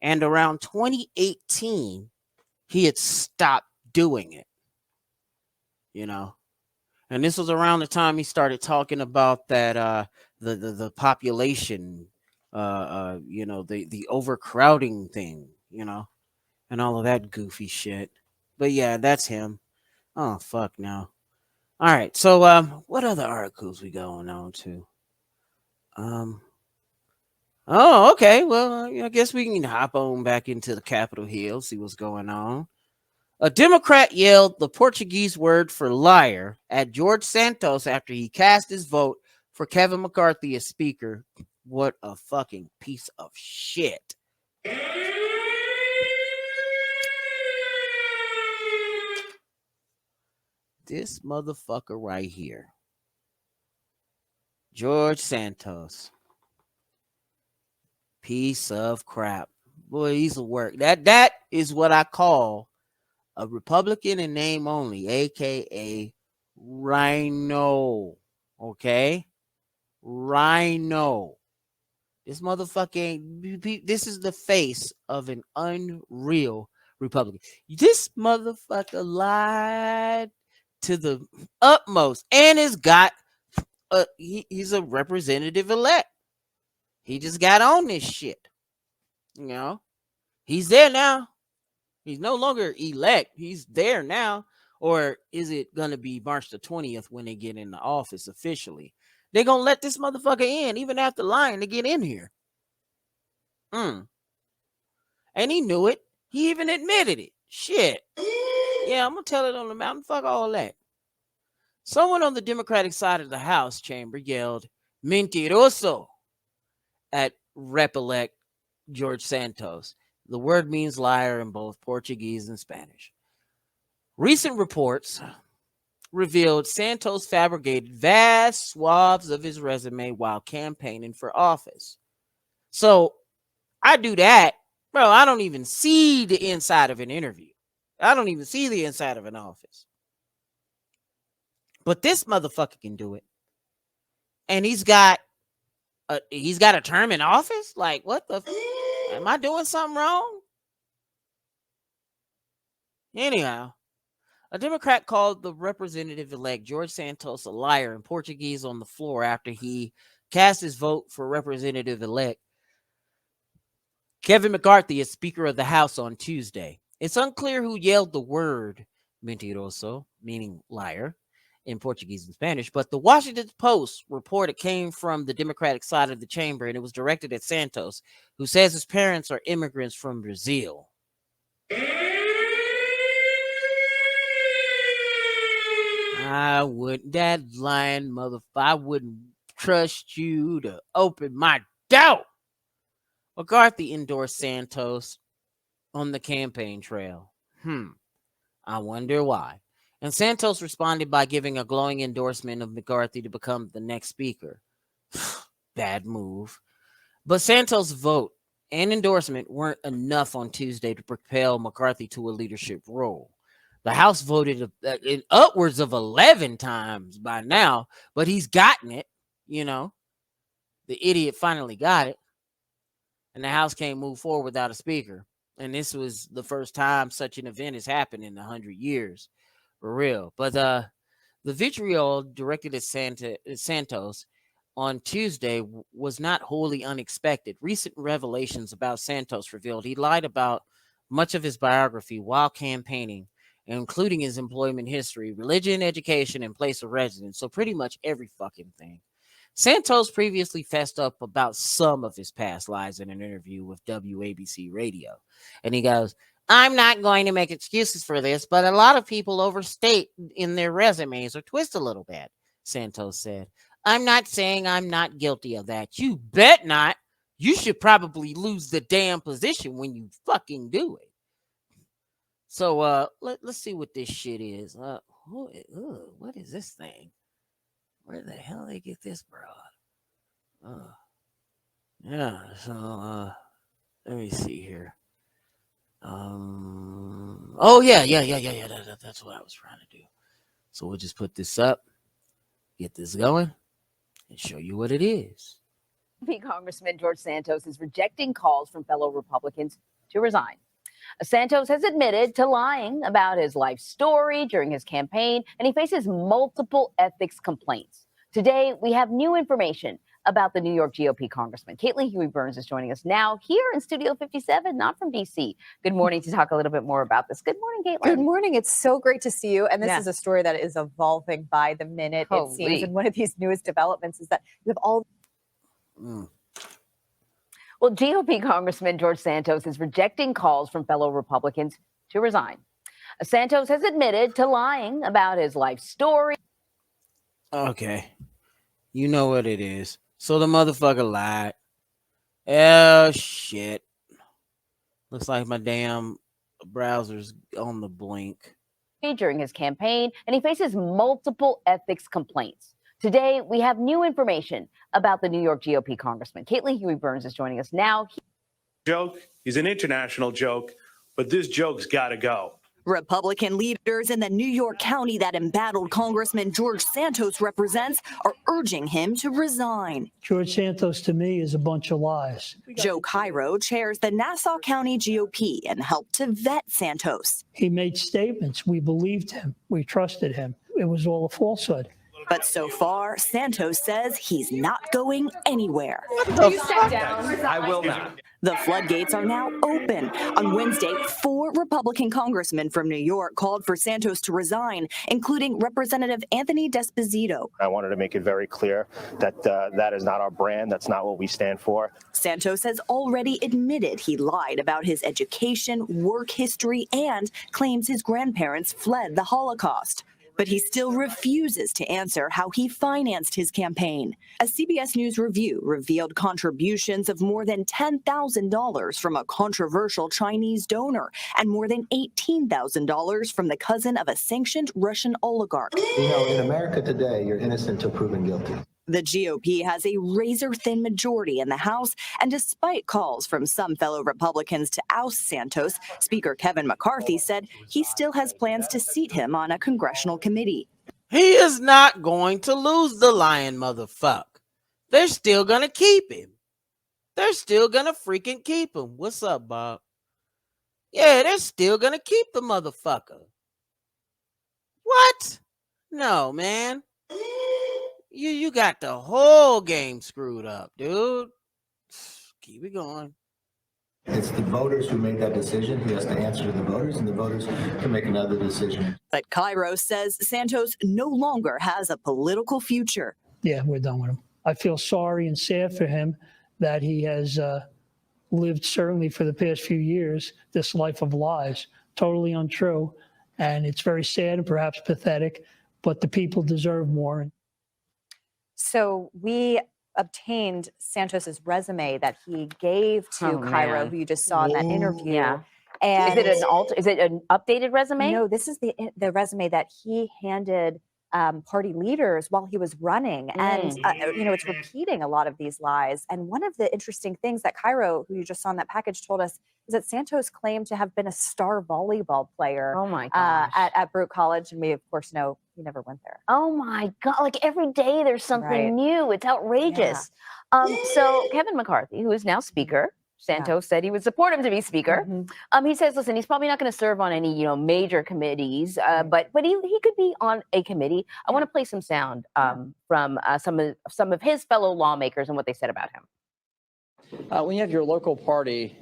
And around 2018, he had stopped doing it, And this was around the time he started talking about that the population, the overcrowding thing, and all of that goofy shit. But yeah, that's him. Oh fuck no. All right, so what other articles we going on to? Oh, okay. Well, I guess we can hop on back into the Capitol Hill, see what's going on. A Democrat yelled the Portuguese word for liar at George Santos after he cast his vote for Kevin McCarthy as speaker. What a fucking piece of shit. This motherfucker right here, George Santos, piece of crap. Boy, he's a work. That is what I call a Republican in name only, aka Rhino. Okay? Rhino. This motherfucking, this is the face of an unreal Republican. This motherfucker lied to the utmost and has got, he's a representative elect. He just got on this shit. You know, he's there now. He's no longer elect. He's there now. Or is it going to be March the 20th when they get in the office officially? They're going to let this motherfucker in even after lying to get in here. And he knew it. He even admitted it. Shit. Yeah, I'm going to tell it on the mountain. Fuck all that. Someone on the Democratic side of the House chamber yelled, "Mentiroso," at Rep-elect George Santos. The word means liar in both Portuguese and Spanish. Recent reports revealed Santos fabricated vast swaths of his resume while campaigning for office. So I do that, bro. I don't even see the inside of an interview. I don't even see the inside of an office. But this motherfucker can do it. And he's got a term in office? Like, what the am I doing something wrong? Anyhow, a Democrat called the representative-elect George Santos a liar in Portuguese on the floor after he cast his vote for representative-elect Kevin McCarthy as Speaker of the House on Tuesday. It's unclear who yelled the word mentiroso, meaning liar, in Portuguese and Spanish, but the Washington Post report it came from the Democratic side of the chamber, and it was directed at Santos, who says his parents are immigrants from Brazil. I wouldn't, that lying motherfucker, I wouldn't trust you to open my door. McCarthy endorsed Santos on the campaign trail. I wonder why. And Santos responded by giving a glowing endorsement of McCarthy to become the next speaker. Bad move. But Santos' vote and endorsement weren't enough on Tuesday to propel McCarthy to a leadership role. The House voted in upwards of 11 times by now, but he's gotten it, you know. The idiot finally got it. And the House can't move forward without a speaker. And this was the first time such an event has happened in 100 years. For real. But the vitriol directed at Santos on Tuesday was not wholly unexpected. Recent revelations about Santos revealed he lied about much of his biography while campaigning, including his employment history, religion, education, and place of residence. So pretty much every fucking thing. Santos previously fessed up about some of his past lies in an interview with WABC Radio. And he goes, "I'm not going to make excuses for this, but a lot of people overstate in their resumes or twist a little bit," Santos said. "I'm not saying I'm not guilty of that. You bet not. You should probably lose the damn position when you fucking do it." So let's see what this shit is. What is this thing? Where the hell they get this broad? Yeah, so let me see here. Oh yeah. That's what I was trying to do. So we'll just put this up, get this going, and show you what it is. Congressman George Santos is rejecting calls from fellow Republicans to resign. Santos has admitted to lying about his life story during his campaign, and he faces multiple ethics complaints. Today, we have new information about the New York GOP congressman. Caitlin Huey-Burns is joining us now here in Studio 57, not from D.C. Good morning to talk a little bit more about this. Good morning, Caitlin. Good morning. It's so great to see you. And this is a story that is evolving by the minute, it seems. And one of these newest developments is that you have all... Well, GOP Congressman George Santos is rejecting calls from fellow Republicans to resign. Santos has admitted to lying about his life story. Okay. You know what it is. So the motherfucker lied. Oh shit. Looks like my damn browser's on the blink. During his campaign, and he faces multiple ethics complaints. Today, we have new information about the New York GOP congressman. Caitlin Huey-Burns is joining us now. Joke. He's an international joke, but this joke's got to go. Republican leaders in the New York County that embattled Congressman George Santos represents are urging him to resign. George Santos, to me, is a bunch of lies. Joe Cairo chairs the Nassau County GOP and helped to vet Santos. He made statements. We believed him. We trusted him. It was all a falsehood. But so far, Santos says he's not going anywhere. You step down. I will not. The floodgates are now open. On Wednesday, 4 Republican congressmen from New York called for Santos to resign, including Representative Anthony D'Esposito. I wanted to make it very clear that that is not our brand. That's not what we stand for. Santos has already admitted he lied about his education, work history, and claims his grandparents fled the Holocaust. But he still refuses to answer how he financed his campaign. A CBS News review revealed contributions of more than $10,000 from a controversial Chinese donor and more than $18,000 from the cousin of a sanctioned Russian oligarch. You know, in America today, you're innocent till proven guilty. The GOP has a razor-thin majority in the House, and despite calls from some fellow Republicans to oust Santos, Speaker Kevin McCarthy said he still has plans to seat him on a congressional committee. He is not going to lose the lion, motherfucker. They're still going to keep him. They're still going to freaking keep him. What's up, Bob? Yeah, they're still going to keep the motherfucker. What? No, man. You got the whole game screwed up, dude. Keep it going. It's the voters who made that decision. He has to answer to the voters, and the voters can make another decision. But Cairo says Santos no longer has a political future. Yeah, we're done with him. I feel sorry and sad for him that he has lived, certainly for the past few years, this life of lies. Totally untrue. And it's very sad and perhaps pathetic, but the people deserve more. So we obtained Santos's resume that he gave to Cairo, who you just saw in that interview. Yeah. And Is it an updated resume? No, this is the resume that he handed party leaders while he was running. And, you know, it's repeating a lot of these lies. And one of the interesting things that Cairo, who you just saw in that package, told us is that Santos claimed to have been a star volleyball player at Brooke College. And we, of course, know he never went there. Oh, my God. Like every day there's something new. It's outrageous. Yeah. So Kevin McCarthy, who is now speaker, Santos said he would support him to be speaker. He says, listen, he's probably not going to serve on any, major committees, but he could be on a committee. I want to play some sound from some of his fellow lawmakers and what they said about him. When you have your local party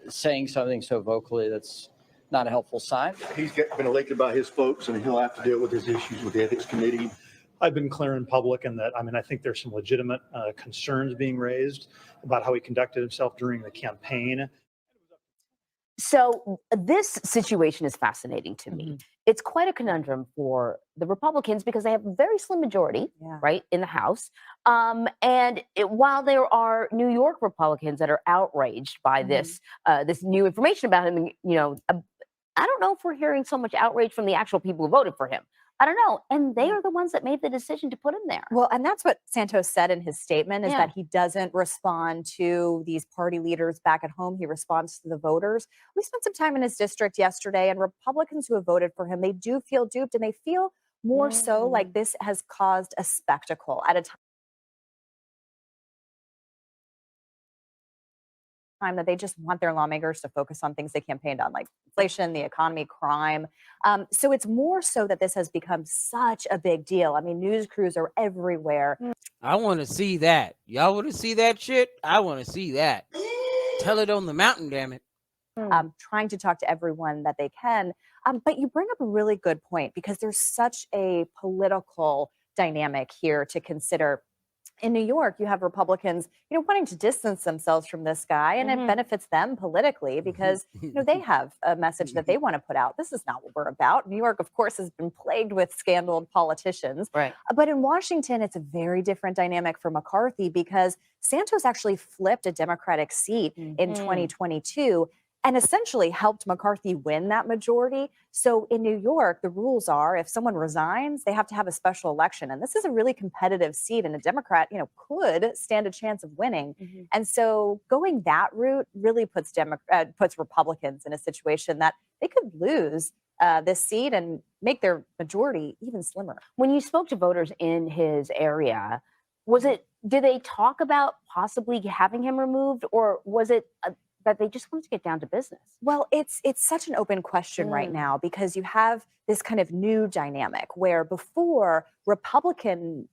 saying something so vocally, that's not a helpful sign. He's been elected by his folks, and he'll have to deal with his issues with the ethics committee. I've been clear in public in that, I think there's some legitimate concerns being raised about how he conducted himself during the campaign. So this situation is fascinating to me. It's quite a conundrum for the Republicans because they have a very slim majority, right, in the House. While there are New York Republicans that are outraged by this new information about him, I don't know if we're hearing so much outrage from the actual people who voted for him. I don't know. And they are the ones that made the decision to put him there. Well, and that's what Santos said in his statement is that he doesn't respond to these party leaders back at home. He responds to the voters. We spent some time in his district yesterday, and Republicans who have voted for him, they do feel duped, and they feel more so like this has caused a spectacle at a time that they just want their lawmakers to focus on things they campaigned on, like inflation, the economy, crime. So it's more so that this has become such a big deal. News crews are everywhere. I want to see that. Y'all want to see that shit? I want to see that. Tell it on the mountain, damn it. Trying to talk to everyone that they can. But you bring up a really good point because there's such a political dynamic here to consider. in New York, you have Republicans, wanting to distance themselves from this guy, and it benefits them politically because, they have a message that they want to put out. This is not what we're about. New York, of course, has been plagued with scandaled politicians. Right. But in Washington, it's a very different dynamic for McCarthy because Santos actually flipped a Democratic seat in 2022 and essentially helped McCarthy win that majority. So in New York, the rules are if someone resigns, they have to have a special election. And this is a really competitive seat, and a Democrat, could stand a chance of winning. And so going that route really puts Republicans in a situation that they could lose this seat and make their majority even slimmer. When you spoke to voters in his area, did they talk about possibly having him removed, or was it that they just wanted to get down to business? Well, it's such an open question right now because you have this kind of new dynamic where before Republicans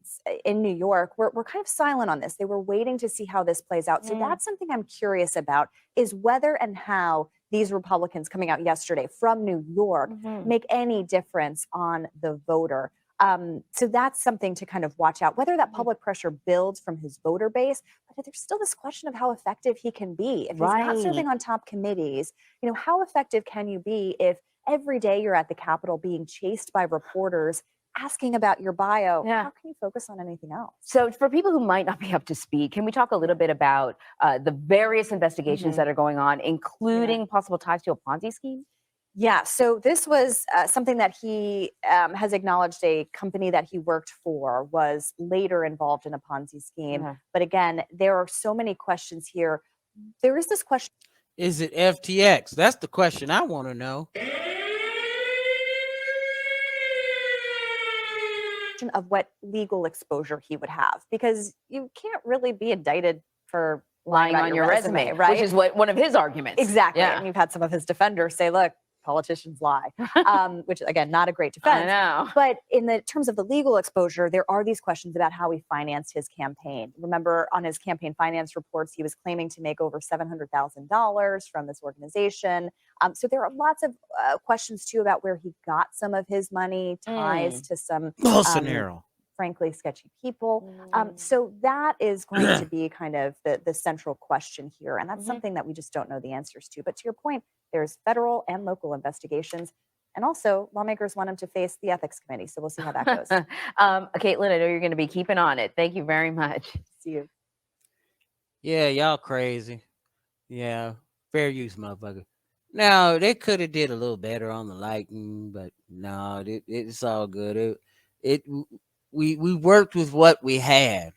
in New York were kind of silent on this. They were waiting to see how this plays out. So that's something I'm curious about is whether and how these Republicans coming out yesterday from New York make any difference on the voter. So that's something to kind of watch out, whether that public pressure builds from his voter base, but there's still this question of how effective he can be. If he's not serving on top committees, how effective can you be if every day you're at the Capitol being chased by reporters asking about your bio? How can you focus on anything else? So for people who might not be up to speed, can we talk a little bit about the various investigations that are going on, including possible ties to a Ponzi scheme? Yeah, so this was something that he has acknowledged a company that he worked for was later involved in a Ponzi scheme. But again, there are so many questions here. There is this question. Is it FTX? That's the question I want to know. Of what legal exposure he would have, because you can't really be indicted for lying on your resume, right? Which is what one of his arguments. Exactly. And you've had some of his defenders say, look, politicians lie, which again, not a great defense. I know. But in the terms of the legal exposure, there are these questions about how he financed his campaign. Remember, on his campaign finance reports, he was claiming to make over $700,000 from this organization. So there are lots of questions too about where he got some of his money, ties to some Bolsonaro. Frankly, sketchy people. So that is going to be kind of the central question here. And that's something that we just don't know the answers to. But to your point, there's federal and local investigations. And also, lawmakers want him to face the ethics committee. So we'll see how that goes. Caitlin, I know you're going to be keeping on it. Thank you very much. See you. Yeah, y'all crazy. Yeah, fair use, motherfucker. Now, they could have did a little better on the lighting, but no, it's all good. We worked with what we had.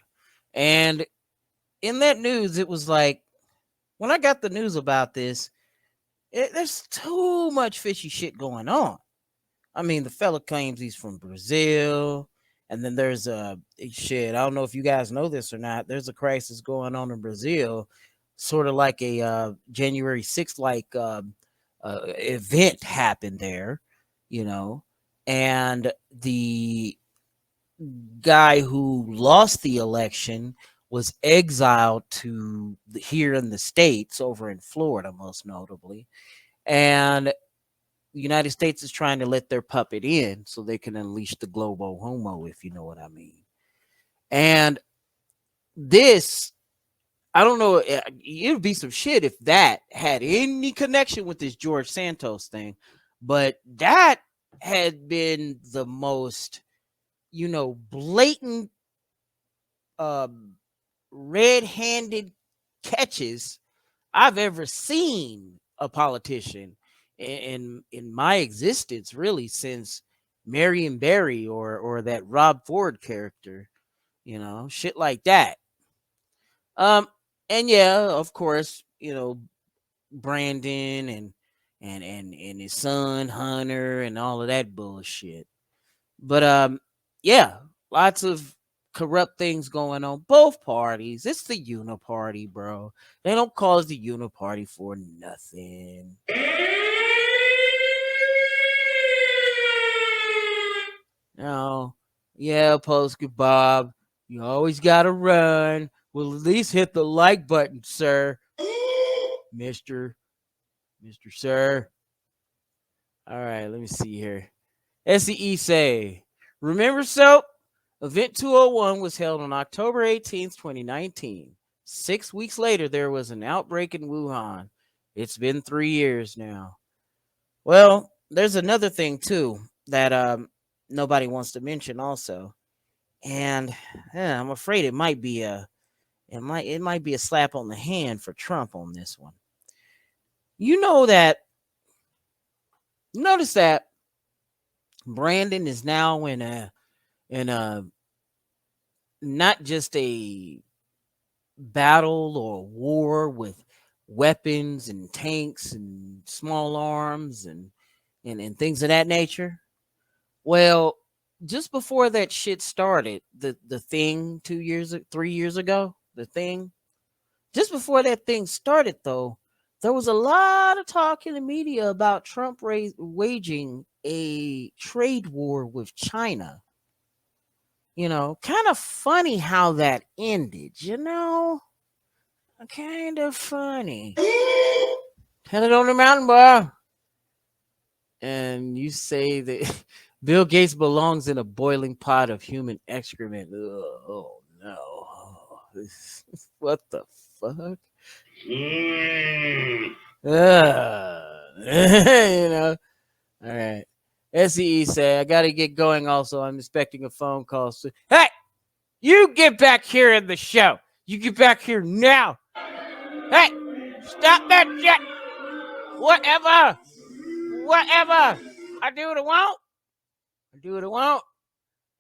And in that news, it was like, when I got the news about this, there's too much fishy shit going on. I mean, the fella claims he's from Brazil. And then there's a shit. I don't know if you guys know this or not. There's a crisis going on in Brazil, sort of like a January 6th like event happened there, and the guy who lost the election was exiled to here in the States, over in Florida, most notably. And the United States is trying to let their puppet in so they can unleash the globo homo, if you know what I mean. And this, I don't know, it'd be some shit if that had any connection with this George Santos thing, but that had been the most, blatant, red-handed catches I've ever seen a politician in my existence, really, since Marion Barry or that Rob Ford character, shit like that. And yeah, of course, Brandon and his son Hunter and all of that bullshit. But yeah, lots of corrupt things going on both parties. It's the uniparty, bro. They don't call it the uniparty for nothing. No, yeah, Polsky Bob, you always gotta run. Well, at least hit the like button, sir. Mr. Sir. All right, let me see here. SCE say, remember soap? Event 201 was held on October 18th, 2019. 6 weeks later, there was an outbreak in Wuhan. It's been 3 years now. Well, there's another thing too that nobody wants to mention also. And I'm afraid it might be a slap on the hand for Trump on this one. You know that notice that Brandon is now in a not just a battle or war with weapons and tanks and small arms and things of that nature. Well, just before that shit started, the thing 3 years ago, the thing, just before that thing started though, there was a lot of talk in the media about Trump waging a trade war with China. Kind of funny how that ended, kind of funny. Tell it on the mountain, boy. And you say that Bill Gates belongs in a boiling pot of human excrement. Ugh, oh no. What the fuck? All right. SEE say, I got to get going also. I'm expecting a phone call soon. Hey, you get back here in the show. You get back here now. Hey, stop that shit. Whatever. I do what I want.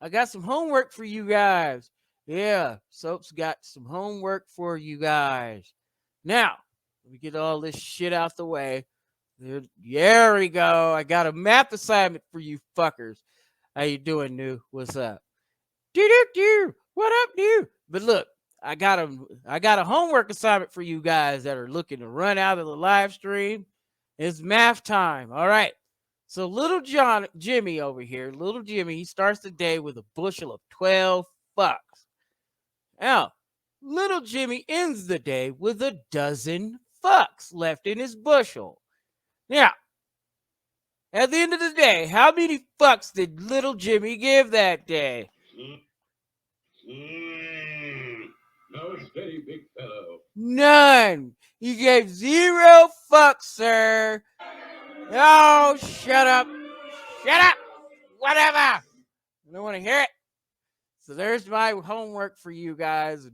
I got some homework for you guys. Yeah, Soap's got some homework for you guys. Now, let me get all this shit out the way. There we go. I got a math assignment for you fuckers. How you doing, New? What's up? Do. What up, New? But look, I got a homework assignment for you guys that are looking to run out of the live stream. It's math time. All right. So little Jimmy over here, he starts the day with a bushel of 12 fucks. Now, little Jimmy ends the day with a dozen fucks left in his bushel. Now, at the end of the day, how many fucks did little Jimmy give that day? No steady, big fellow. None. He gave 0 fucks, sir. Oh, shut up. Whatever. I don't want to hear it. So there's my homework for you guys.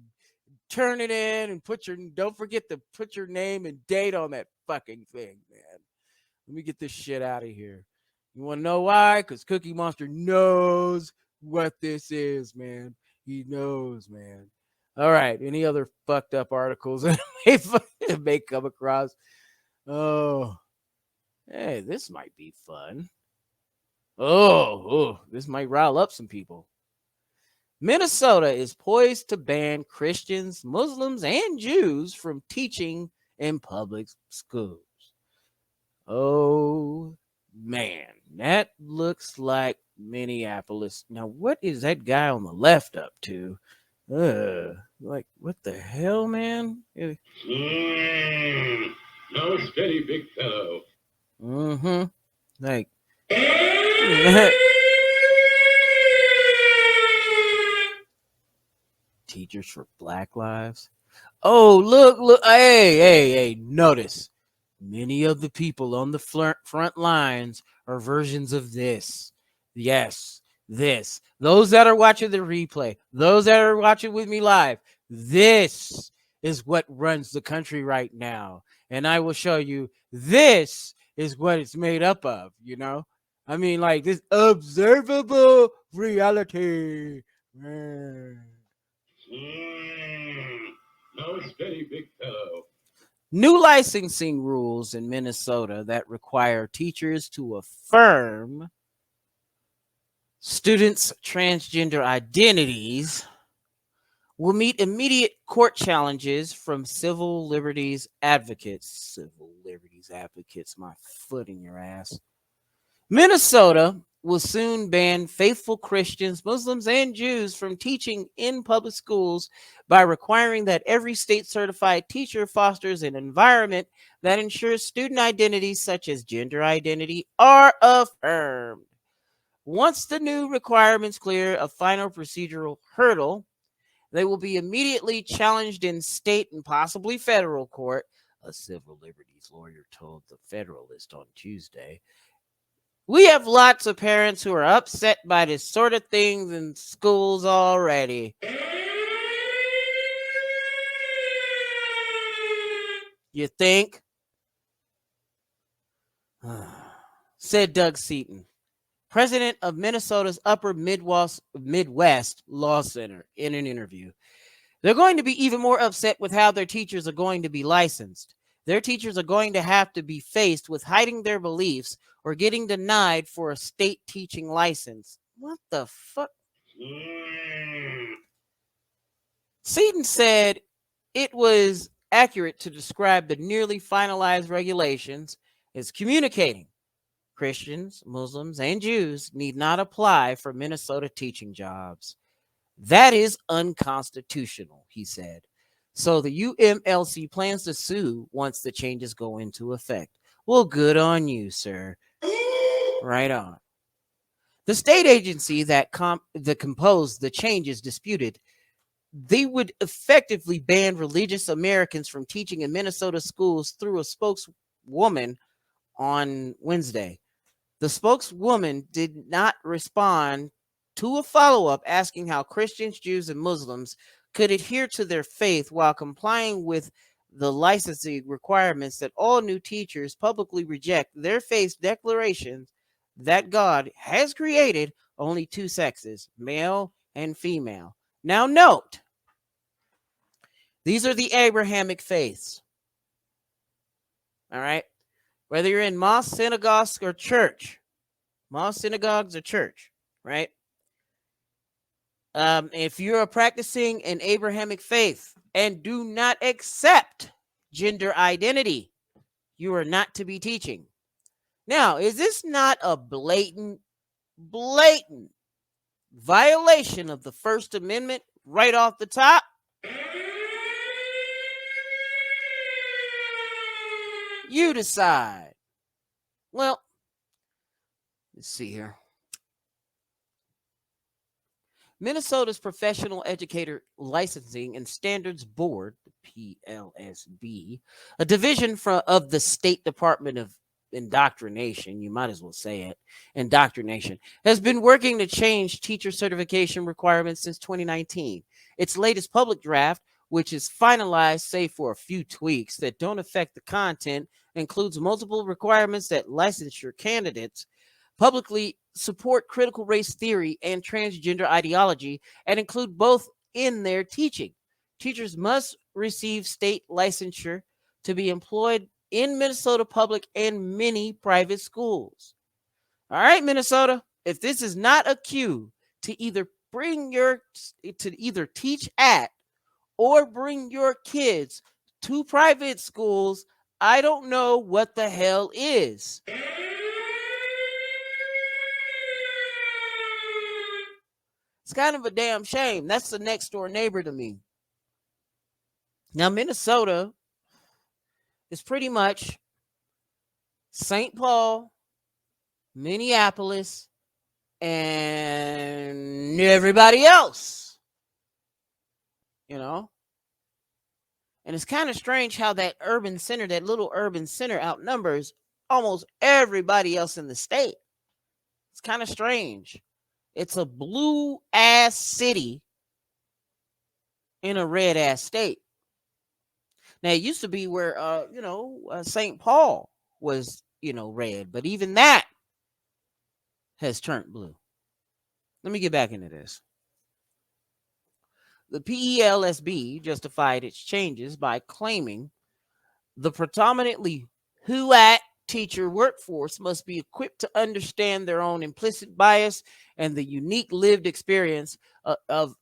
Turn it in and don't forget to put your name and date on that fucking thing, man. Let me get this shit out of here. You want to know why? Because Cookie Monster knows what this is, man. He knows, man. All right. Any other fucked up articles that may come across? Oh, hey, this might be fun. Oh, this might rile up some people. Minnesota is poised to ban Christians, Muslims, and Jews from teaching in public schools. Oh, man, that looks like Minneapolis. Now, what is that guy on the left up to? Like, what the hell, man? No steady, big fellow. Mm-hmm. Like, Teachers for Black Lives. Oh, look. Hey, notice. Many of the people on the front lines are versions of this. Yes, this. Those that are watching the replay, those that are watching with me live, this is what runs the country right now. And I will show you this is what it's made up of, I mean, like this observable reality. No steady, big fellow. New licensing rules in Minnesota that require teachers to affirm students' transgender identities will meet immediate court challenges from civil liberties advocates. My foot in your ass. Minnesota will soon ban faithful Christians, Muslims, and Jews from teaching in public schools by requiring that every state-certified teacher fosters an environment that ensures student identities such as gender identity are affirmed. Once the new requirements clear a final procedural hurdle, they will be immediately challenged in state and possibly federal court, a civil liberties lawyer told the Federalist on Tuesday. We have lots of parents who are upset by this sort of things in schools already. You think? Said Doug Seaton, president of Minnesota's Upper Midwest Law Center, in an interview. They're going to be even more upset with how their teachers are going to be licensed. Their teachers are going to have to be faced with hiding their beliefs or getting denied for a state teaching license. What the fuck? Seaton said it was accurate to describe the nearly finalized regulations as communicating. Christians, Muslims, and Jews need not apply for Minnesota teaching jobs. That is unconstitutional, he said. So the UMLC plans to sue once the changes go into effect. Well, good on you, sir. Right on. The state agency that composed the changes disputed they would effectively ban religious Americans from teaching in Minnesota schools through a spokeswoman on Wednesday. The spokeswoman did not respond to a follow-up asking how Christians, Jews, and Muslims could adhere to their faith while complying with the licensing requirements that all new teachers publicly reject their faith declarations that God has created only two sexes, male and female. Now note, these are the Abrahamic faiths. All right? Whether you're in mosque, synagogues, or church, mosque, synagogues, or church, right? If you're practicing an Abrahamic faith and do not accept gender identity, you are not to be teaching. Now, is this not a blatant violation of the First Amendment right off the top? You decide. Well, let's see here. Minnesota's Professional Educator Licensing and Standards Board, PLSB, a division of the State Department of Indoctrination, you might as well say it, indoctrination, has been working to change teacher certification requirements since 2019. Its latest public draft, which is finalized save for a few tweaks that don't affect the content, includes multiple requirements that licensure candidates publicly support critical race theory and transgender ideology and include both in their teaching. Teachers must receive state licensure to be employed in Minnesota public and many private schools. All right, Minnesota, if this is not a cue to either teach at or bring your kids to private schools, I don't know what the hell is. It's kind of a damn shame. That's the next door neighbor to me. Now, Minnesota is pretty much St. Paul, Minneapolis, and everybody else. You know? And it's kind of strange how that little urban center outnumbers almost everybody else in the state. It's kind of strange. It's a blue ass city in a red ass state. Now it used to be where St. Paul was, red, but even that has turned blue. Let me get back into this. The PELSB justified its changes by claiming the predominantly WHOAT teacher workforce must be equipped to understand their own implicit bias and the unique lived experiences of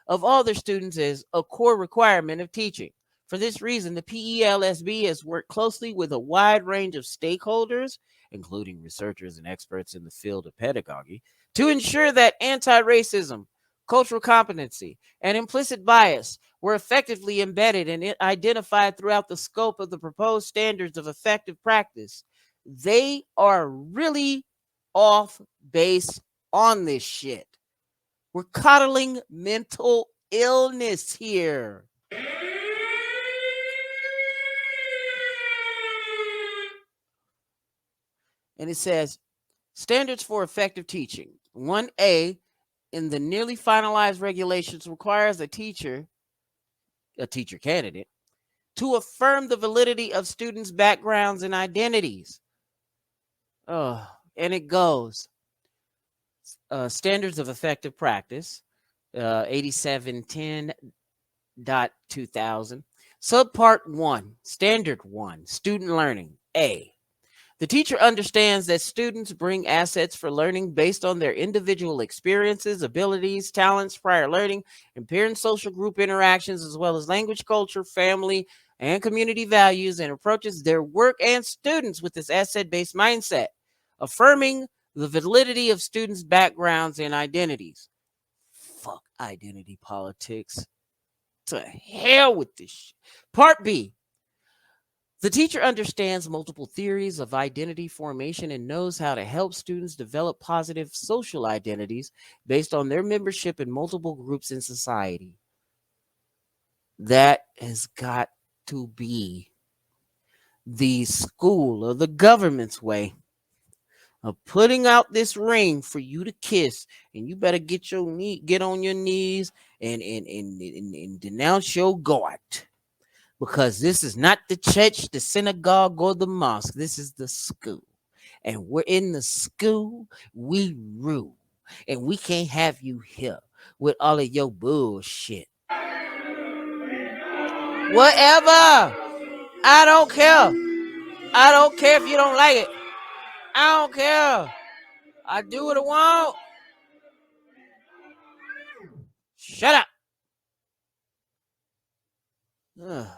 all their students is a core requirement of teaching. For this reason, the PELSB has worked closely with a wide range of stakeholders, including researchers and experts in the field of pedagogy, to ensure that anti-racism, cultural competency, and implicit bias were effectively embedded and identified throughout the scope of the proposed standards of effective practice. They are really off base on this shit. We're coddling mental illness here. And it says, standards for effective teaching. 1A in the nearly finalized regulations requires a teacher candidate, to affirm the validity of students' backgrounds and identities. Oh, and it goes, standards of effective practice, 8710.2000. Subpart 1, Standard 1, Student Learning. A. The teacher understands that students bring assets for learning based on their individual experiences, abilities, talents, prior learning, and peer and social group interactions, as well as language, culture, family, and community values, and approaches their work and students with this asset-based mindset, affirming the validity of students' backgrounds and identities. Fuck identity politics. To hell with this shit. Part B. The teacher understands multiple theories of identity formation and knows how to help students develop positive social identities based on their membership in multiple groups in society. That has got to be the school or the government's way of putting out this ring for you to kiss, and you better get on your knees and denounce your God. Because this is not the church, the synagogue, or the mosque. This is the school. And we're in the school, we rule. And we can't have you here with all of your bullshit. Whatever. I don't care. I don't care if you don't like it. I don't care. I do what I want. Shut up.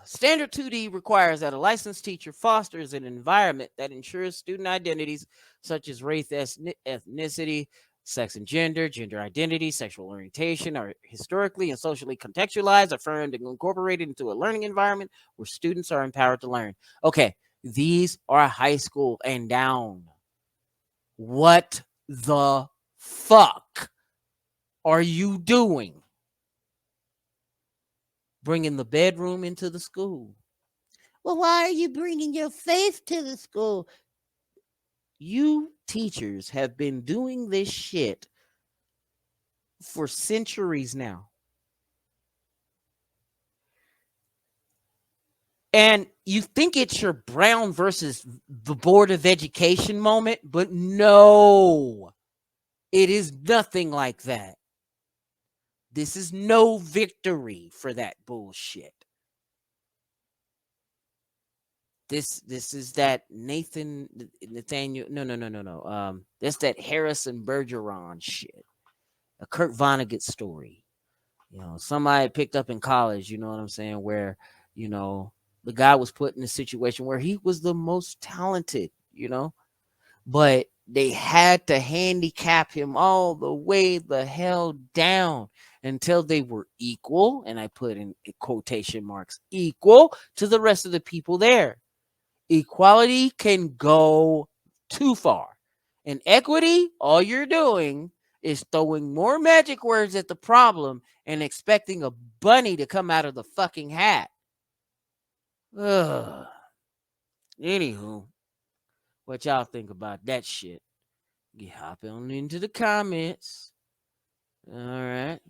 Standard 2D requires that a licensed teacher fosters an environment that ensures student identities such as race, ethnicity, sex and gender identity, sexual orientation are historically and socially contextualized, affirmed, and incorporated into a learning environment where students are empowered to learn. Okay, these are high school and down. What the fuck are you doing? Bringing the bedroom into the school. Well, why are you bringing your faith to the school? You teachers have been doing this shit for centuries now. And you think it's your Brown versus the Board of Education moment, but no, it is nothing like that. This is no victory for that bullshit. This is that Nathaniel. No. That's that Harrison Bergeron shit. A Kurt Vonnegut story. Somebody picked up in college, you know what I'm saying, where, the guy was put in a situation where he was the most talented, but they had to handicap him all the way the hell down until they were equal, and I put in quotation marks, equal to the rest of the people there. Equality can go too far. In equity, all you're doing is throwing more magic words at the problem and expecting a bunny to come out of the fucking hat. Ugh. Anywho, what y'all think about that shit? Get hop on into the comments. All right.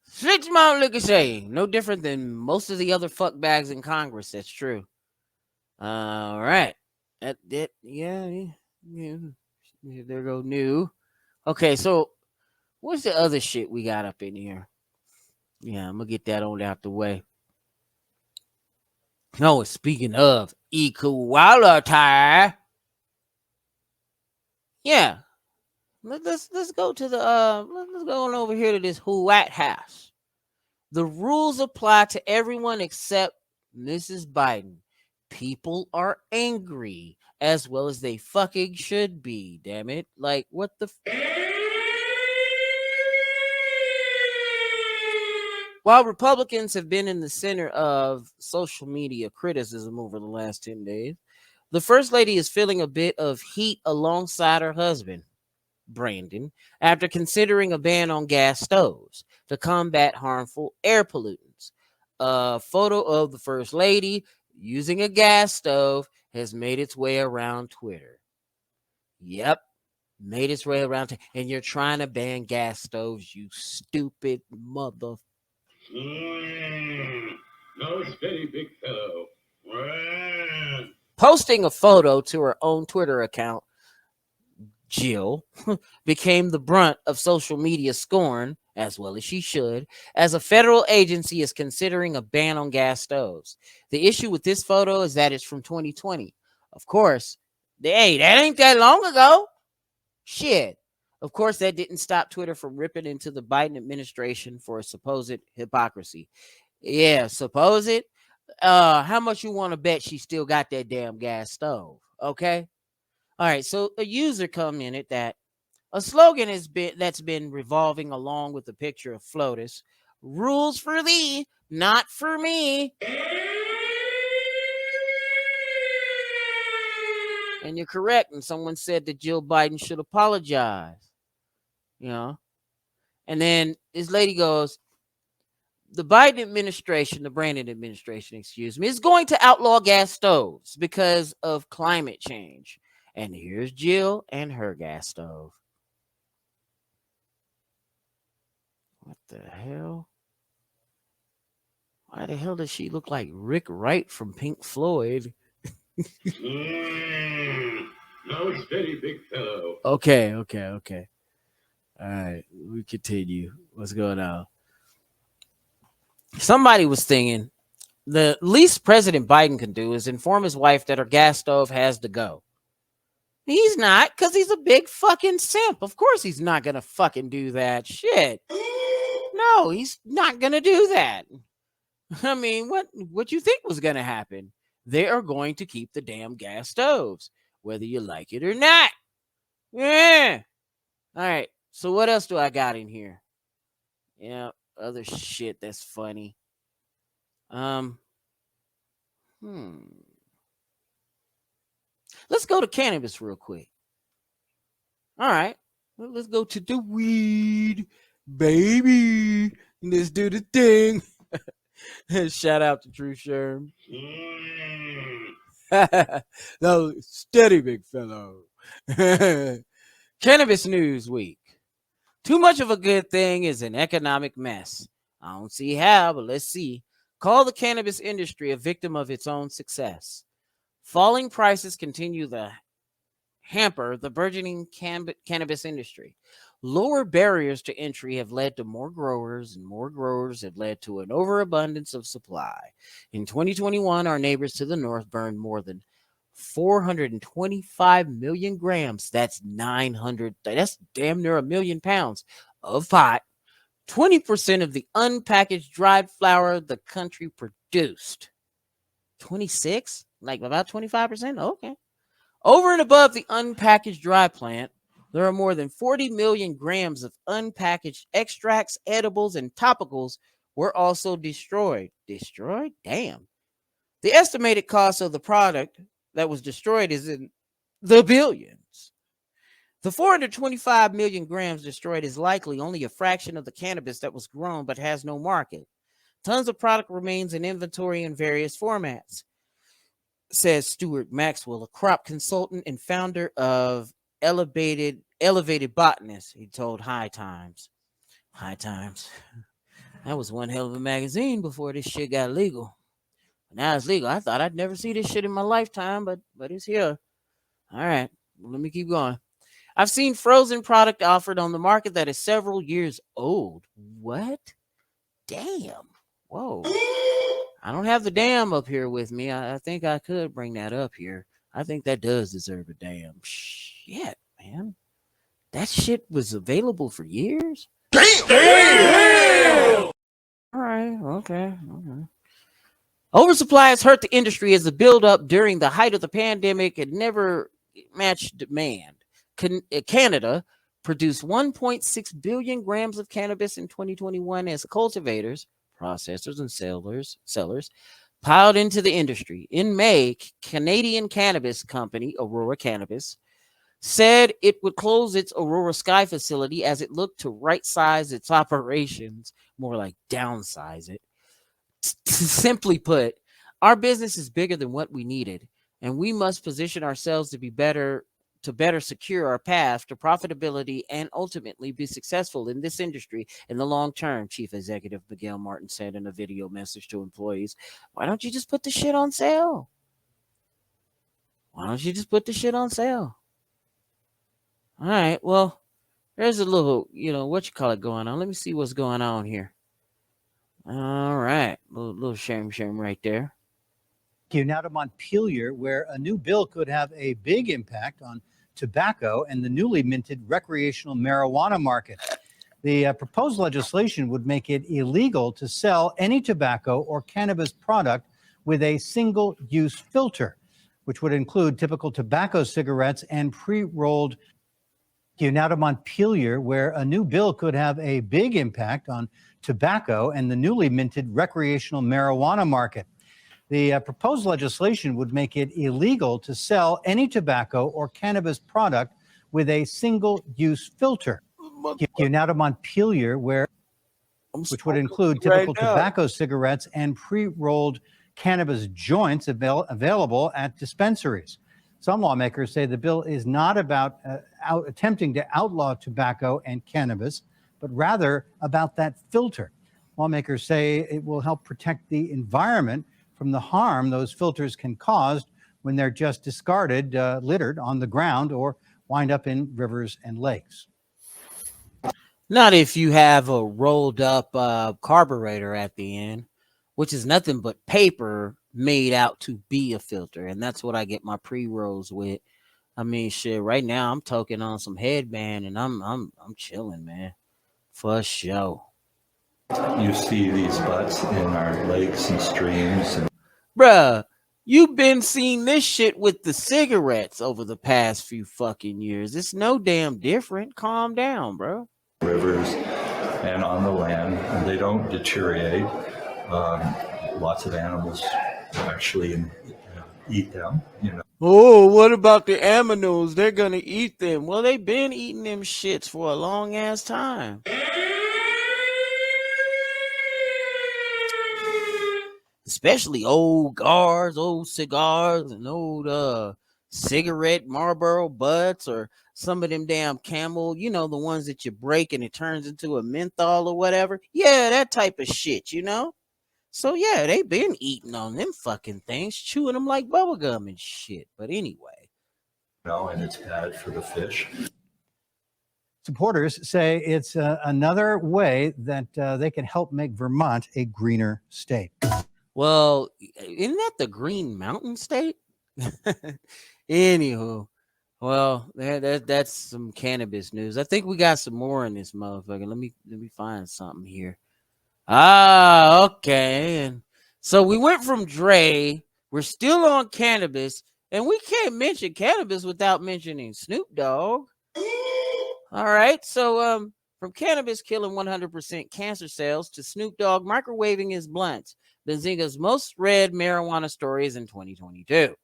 Six Mount Liquor say, no different than most of the other fuck bags in Congress. That's true. All right. Yeah. There go new. Okay, so what's the other shit we got up in here? Yeah, I'm gonna get that on out the way. No, speaking of equality, yeah, let's go to the let's go on over here to this White House. The rules apply to everyone except Mrs. Biden. People are angry, as well as they fucking should be. Damn it! Like what the. While Republicans have been in the center of social media criticism over the last 10 days, The first lady is feeling a bit of heat alongside her husband, Brandon, after considering a ban on gas stoves to combat harmful air pollutants. A photo of the first lady using a gas stove has made its way around Twitter. Yep, made its way around. And you're trying to ban gas stoves, you stupid mother. No steady, big fellow. Posting a photo to her own Twitter account, Jill became the brunt of social media scorn, as well as she should, as a federal agency is considering a ban on gas stoves. The issue with this photo is that it's from 2020. Of course, hey, that ain't that long ago. Shit. Of course, that didn't stop Twitter from ripping into the Biden administration for a supposed hypocrisy. Yeah, supposed. How much you want to bet she still got that damn gas stove? Okay. All right. So a user commented that a slogan that's been revolving along with the picture of FLOTUS: rules for thee, not for me. And you're correct. And someone said that Jill Biden should apologize. You know? And then this lady goes, the Biden administration, the Brandon administration, excuse me, is going to outlaw gas stoves because of climate change. And here's Jill and her gas stove. What the hell? Why the hell does she look like Rick Wright from Pink Floyd? No steady, big fellow. Okay. All right, we continue. What's going on? Somebody was thinking the least President Biden can do is inform his wife that her gas stove has to go. He's not, because he's a big fucking simp. Of course he's not going to fucking do that shit. No, he's not going to do that. I mean, what you think was going to happen? They are going to keep the damn gas stoves, whether you like it or not. Yeah. All right. So what else do I got in here? Yeah, other shit that's funny. Let's go to cannabis real quick. All right. Well, let's go to the weed, baby. Let's do the thing. Shout out to True Sherm. No, steady, big fellow. Cannabis News Week. Too much of a good thing is an economic mess. I don't see how, but let's see. Call the cannabis industry a victim of its own success. Falling prices continue to hamper the burgeoning cannabis industry. Lower barriers to entry have led to more growers, and more growers have led to an overabundance of supply. In 2021, our neighbors to the north burned more than 425 million grams. That's damn near 1 million pounds of pot. 20% of the unpackaged dried flower the country produced. 26? Like about 25%? Okay. Over and above the unpackaged dry plant, there are more than 40 million grams of unpackaged extracts, edibles, and topicals were also destroyed. Destroyed? Damn. The estimated cost of the product that was destroyed is in the billions. The 425 million grams destroyed is likely only a fraction of the cannabis that was grown but has no market. Tons of product remains in inventory in various formats, says Stuart Maxwell, a crop consultant and founder of Elevated Botanist. He told High Times. High Times. That was one hell of a magazine before this shit got legal. Now it's legal. I thought I'd never see this shit in my lifetime, but it's here. All right, well, let me keep going. I've seen frozen product offered on the market that is several years old. What? Damn. Whoa. I don't have the damn up here with me. I think I could bring that up here. I think that does deserve a damn. Shit, man. That shit was available for years? Damn! All right, okay. Oversupply has hurt the industry as the buildup during the height of the pandemic had never matched demand. Canada produced 1.6 billion grams of cannabis in 2021 as cultivators, processors, and sellers piled into the industry. In May, Canadian cannabis company Aurora Cannabis said it would close its Aurora Sky facility as it looked to right size its operations, more like downsize it. Simply put, our business is bigger than what we needed, and we must position ourselves to better secure our path to profitability and ultimately be successful in this industry in the long term, Chief Executive Miguel Martin said in a video message to employees. Why don't you just put the shit on sale? Why don't you just put the shit on sale? All right, well, there's a little, what you call it going on. Let me see what's going on here. All right, little shame right there. Now to Montpelier, where a new bill could have a big impact on tobacco and the newly minted recreational marijuana market. The proposed legislation would make it illegal to sell any tobacco or cannabis product with a single-use filter, which would include typical tobacco cigarettes and pre-rolled. Now to Montpelier, where a new bill could have a big impact on tobacco and the newly minted recreational marijuana market. The proposed legislation would make it illegal to sell any tobacco or cannabis product with a single-use filter. Now to Montpelier, which would include typical tobacco cigarettes and pre-rolled cannabis joints available at dispensaries. Some lawmakers say the bill is not about attempting to outlaw tobacco and cannabis, but rather about that filter. Lawmakers say it will help protect the environment from the harm those filters can cause when they're just discarded, littered on the ground, or wind up in rivers and lakes. Not if you have a rolled up carburetor at the end, which is nothing but paper made out to be a filter. And that's what I get my pre-rolls with. I mean, shit, right now I'm toking on some headband and I'm chilling, man. For sure. You see these butts in our lakes and streams. Bruh, you've been seeing this shit with the cigarettes over the past few fucking years. It's no damn different. Calm down, bro. Rivers and on the land, and they don't deteriorate. Lots of animals actually eat them, Oh, what about the aminos? They're gonna eat them. Well, they've been eating them shits for a long ass time. Especially old cigars, old cigars, and old cigarette Marlboro butts, or some of them damn Camel, the ones that you break and it turns into a menthol or whatever. Yeah, that type of shit, So yeah, they been eating on them fucking things, chewing them like bubblegum and shit. But anyway. And it's bad for the fish. Supporters say it's another way that they can help make Vermont a greener state. Well, isn't that the Green Mountain State? Anywho, well, that's some cannabis news. I think we got some more in this motherfucker. Let me find something here. Okay. And so we went from Dre. We're still on cannabis, and we can't mention cannabis without mentioning Snoop Dogg. All right. So from cannabis killing 100% cancer cells to Snoop Dogg microwaving his blunts, Benzinga's most read marijuana stories in 2022.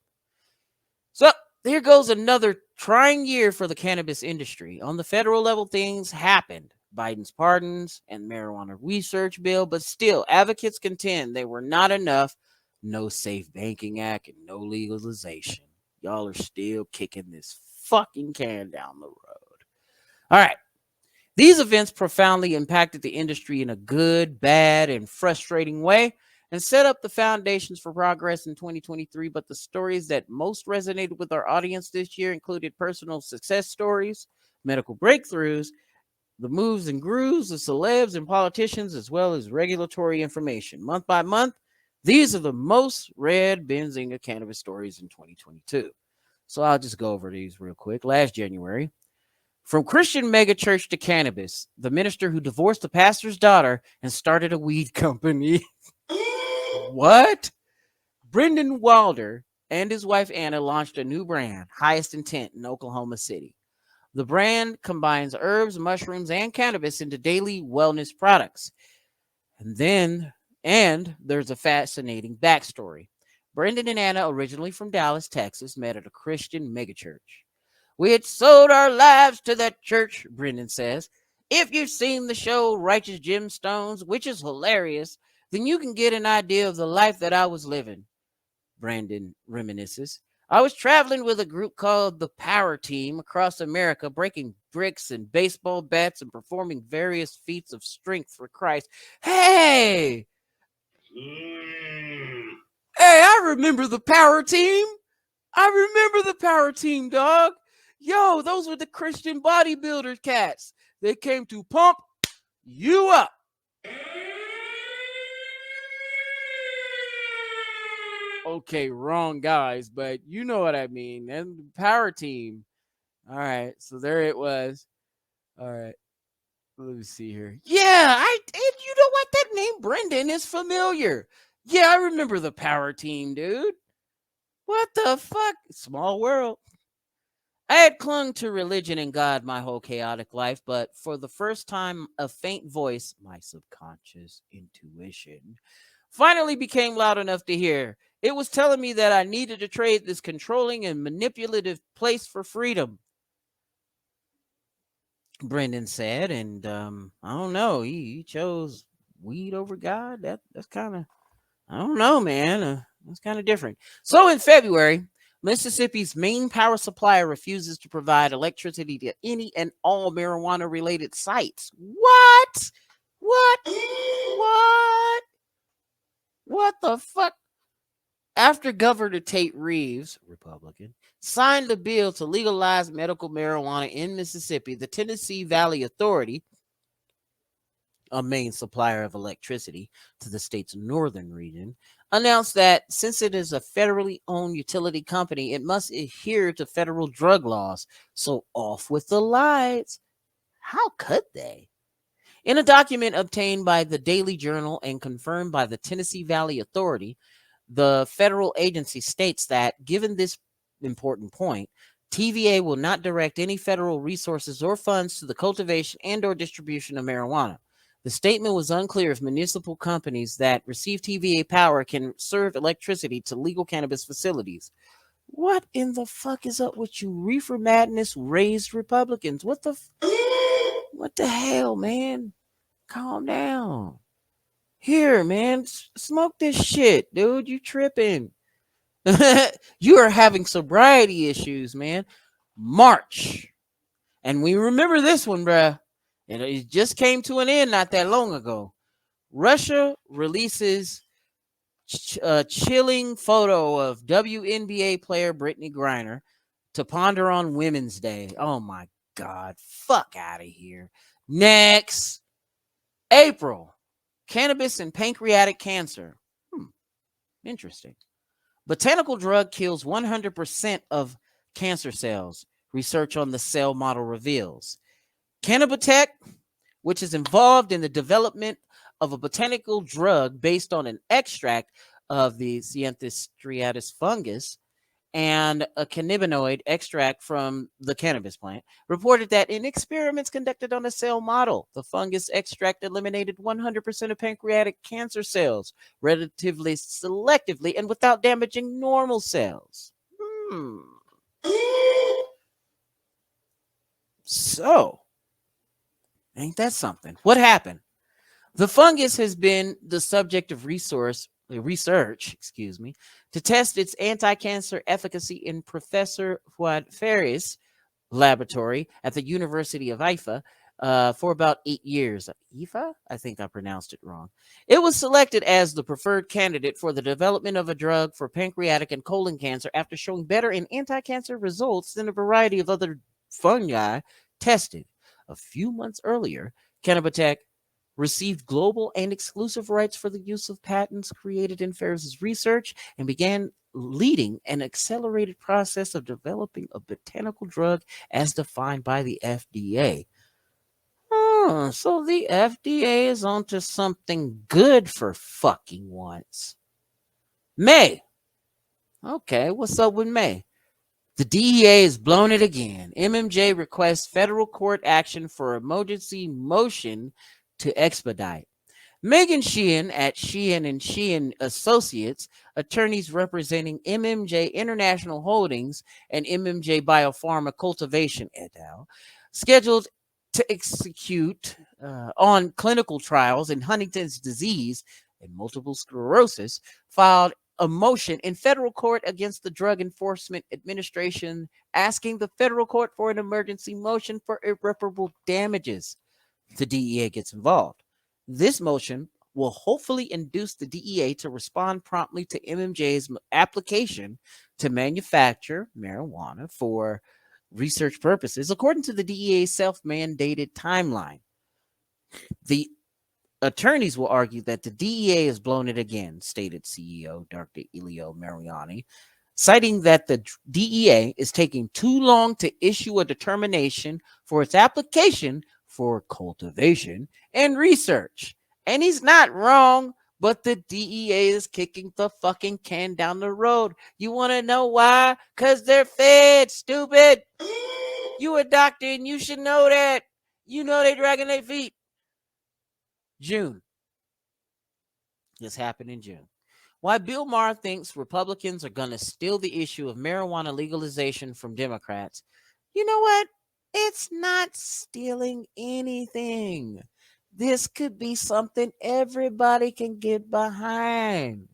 So here goes another trying year for the cannabis industry. On the federal level, things happened. Biden's pardons and marijuana research bill, but still, advocates contend they were not enough. No Safe Banking Act and no legalization. Y'all are still kicking this fucking can down the road. All right. These events profoundly impacted the industry in a good, bad, and frustrating way and set up the foundations for progress in 2023. But the stories that most resonated with our audience this year included personal success stories, medical breakthroughs, the moves and grooves of celebs and politicians, as well as regulatory information. Month by month, these are the most read Benzinga cannabis stories in 2022. So I'll just go over these real quick. Last January, from Christian megachurch to cannabis, the minister who divorced the pastor's daughter and started a weed company. What? Brendan Wilder and his wife Anna launched a new brand, Highest Intent, in Oklahoma City. The brand combines herbs, mushrooms, and cannabis into daily wellness products. And then And there's a fascinating backstory. Brendan and Anna, originally from Dallas, Texas, met at a Christian megachurch. We had sold our lives to that church, Brendan says. If you've seen the show Righteous Gemstones, which is hilarious, then you can get an idea of the life that I was living, Brandon reminisces. I was traveling with a group called the Power Team across America, breaking bricks and baseball bats and performing various feats of strength for Christ. Hey, I remember the Power Team. I remember the Power Team, dog. Yo, those were the Christian bodybuilder cats. They came to pump you up. Okay, wrong guys, but you know what I mean. And the Power Team. All right, so there it was. All right, let me see here. Yeah, and you know what? That name Brendan is familiar. Yeah, I remember the Power Team, dude. What the fuck? Small world. I had clung to religion and God my whole chaotic life, but for the first time, a faint voice, my subconscious intuition, finally became loud enough to hear. It was telling me that I needed to trade this controlling and manipulative place for freedom, Brendan said. And I don't know, he chose weed over God. That's kind of, I don't know, man. That's kind of different. So in February, Mississippi's main power supplier refuses to provide electricity to any and all marijuana related sites. What? What? What? What the fuck? After Governor Tate Reeves, Republican, signed a bill to legalize medical marijuana in Mississippi, the Tennessee Valley Authority, a main supplier of electricity to the state's northern region, announced that since it is a federally owned utility company, it must adhere to federal drug laws. So off with the lights. How could they? In a document obtained by the Daily Journal and confirmed by the Tennessee Valley Authority, the federal agency states that, given this important point, TVA will not direct any federal resources or funds to the cultivation and or distribution of marijuana. The statement was unclear if municipal companies that receive TVA power can serve electricity to legal cannabis facilities. What in the fuck is up with you reefer madness raised Republicans? What the hell, man? Calm down. Here, man, smoke this shit, dude. You tripping. You are having sobriety issues, man. March. And we remember this one, bruh. It just came to an end not that long ago. Russia releases a chilling photo of WNBA player Brittany Griner to ponder on Women's Day. Oh my God. Fuck out of here. Next. April. Cannabis and pancreatic cancer. Interesting. Botanical drug kills 100% of cancer cells. Research on the cell model reveals. Cannabitech, which is involved in the development of a botanical drug based on an extract of the Cyanthus striatus fungus and a cannabinoid extract from the cannabis plant, reported that in experiments conducted on a cell model, the fungus extract eliminated 100% of pancreatic cancer cells relatively selectively and without damaging normal cells. So, ain't that something? What happened? The fungus has been the subject of research, to test its anti-cancer efficacy in Professor Fuad Faris' laboratory at the University of Haifa for about 8 years. Haifa? I think I pronounced it wrong. It was selected as the preferred candidate for the development of a drug for pancreatic and colon cancer after showing better in anti-cancer results than a variety of other fungi tested. A few months earlier, Cannabitech received global and exclusive rights for the use of patents created in Faris's research and began leading an accelerated process of developing a botanical drug as defined by the FDA. So the FDA is onto something good for fucking once. May. Okay, what's up with May? The DEA has blown it again. MMJ requests federal court action for emergency motion to expedite. Megan Sheehan at Sheehan and Sheehan Associates, attorneys representing MMJ International Holdings and MMJ Biopharma Cultivation et al., scheduled to execute on clinical trials in Huntington's disease and multiple sclerosis, filed a motion in federal court against the Drug Enforcement Administration, asking the federal court for an emergency motion for irreparable damages. The DEA gets involved. This motion will hopefully induce the DEA to respond promptly to MMJ's application to manufacture marijuana for research purposes, according to the DEA's self-mandated timeline. The attorneys will argue that the DEA has blown it again, stated CEO Dr. Elio Mariani, citing that the DEA is taking too long to issue a determination for its application for cultivation and research. And he's not wrong, but the DEA is kicking the fucking can down the road. You want to know why? Because they're fed, stupid. You a doctor and you should know that. You know they dragging their feet. June. This happened in June. Why Bill Maher thinks Republicans are going to steal the issue of marijuana legalization from Democrats. You know what? It's not stealing anything. This could be something everybody can get behind.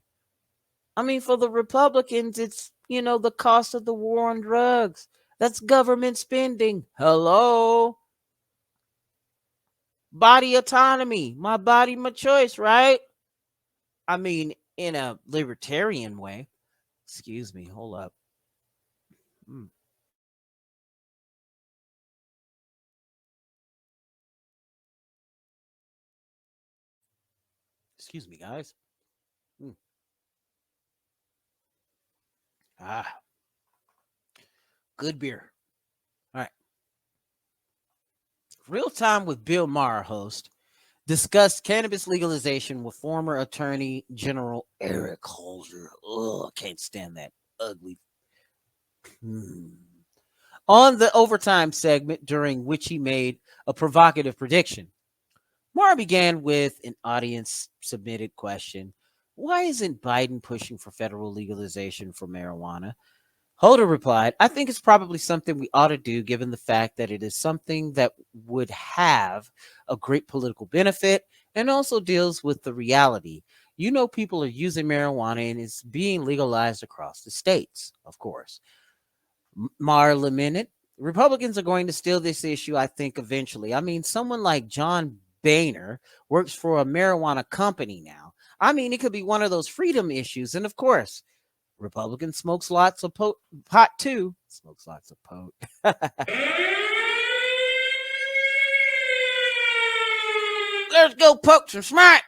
I mean, for the Republicans, it's, the cost of the war on drugs. That's government spending. Hello? Body autonomy. My body, my choice, right? I mean, in a libertarian way. Excuse me, hold up. Excuse me, guys. Good beer. All right. Real Time with Bill Maher host discussed cannabis legalization with former Attorney General Eric Holder. Oh, I can't stand that ugly. On the overtime segment, during which he made a provocative prediction. Maher began with an audience submitted question. Why isn't Biden pushing for federal legalization for marijuana? Holder replied, I think it's probably something we ought to do given the fact that it is something that would have a great political benefit and also deals with the reality. People are using marijuana and it's being legalized across the states, of course. Maher lamented, Republicans are going to steal this issue, I think, eventually. I mean, someone like John Boehner works for a marijuana company now. I mean, it could be one of those freedom issues. And of course, Republican smokes lots of pot too. Smokes lots of pot. Let's go poke some smart.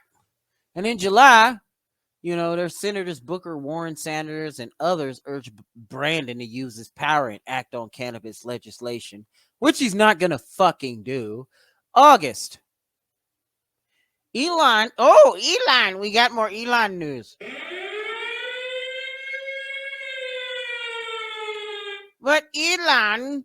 And in July, there's Senators Booker, Warren, Sanders, and others urge Brandon to use his power and act on cannabis legislation, which he's not going to fucking do. August. Elon. Oh, Elon. We got more Elon news. But Elon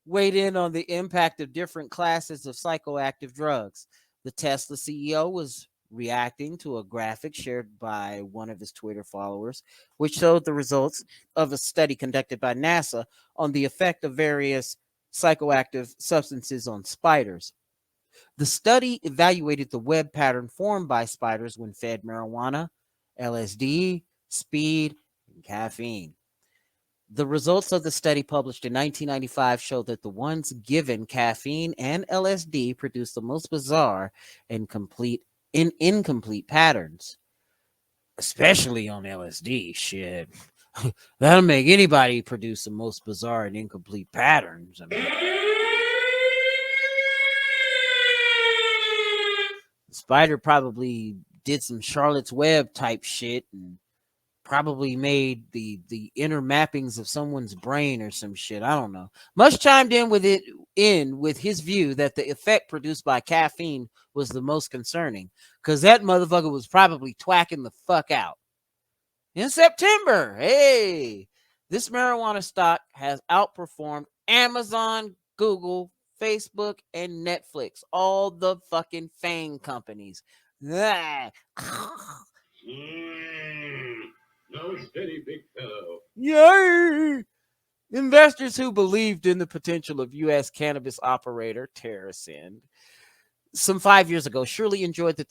weighed in on the impact of different classes of psychoactive drugs. The Tesla CEO was reacting to a graphic shared by one of his Twitter followers, which showed the results of a study conducted by NASA on the effect of various psychoactive substances on spiders. The study evaluated the web pattern formed by spiders when fed marijuana, LSD, speed, and caffeine. The results of the study published in 1995 showed that the ones given caffeine and LSD produced the most bizarre and incomplete patterns, especially on LSD. Shit, that'll make anybody produce the most bizarre and incomplete patterns. I mean, the spider probably did some Charlotte's Web type shit and probably made the inner mappings of someone's brain or some shit. I don't know. Much chimed in with his view that the effect produced by caffeine was the most concerning because that motherfucker was probably twacking the fuck out. In September, hey, this marijuana stock has outperformed Amazon, Google, Facebook, and Netflix, all the fucking FANG companies. Ah. No, it's very big fellow. Yay! Investors who believed in the potential of U.S. cannabis operator TerraSend some 5 years ago surely enjoyed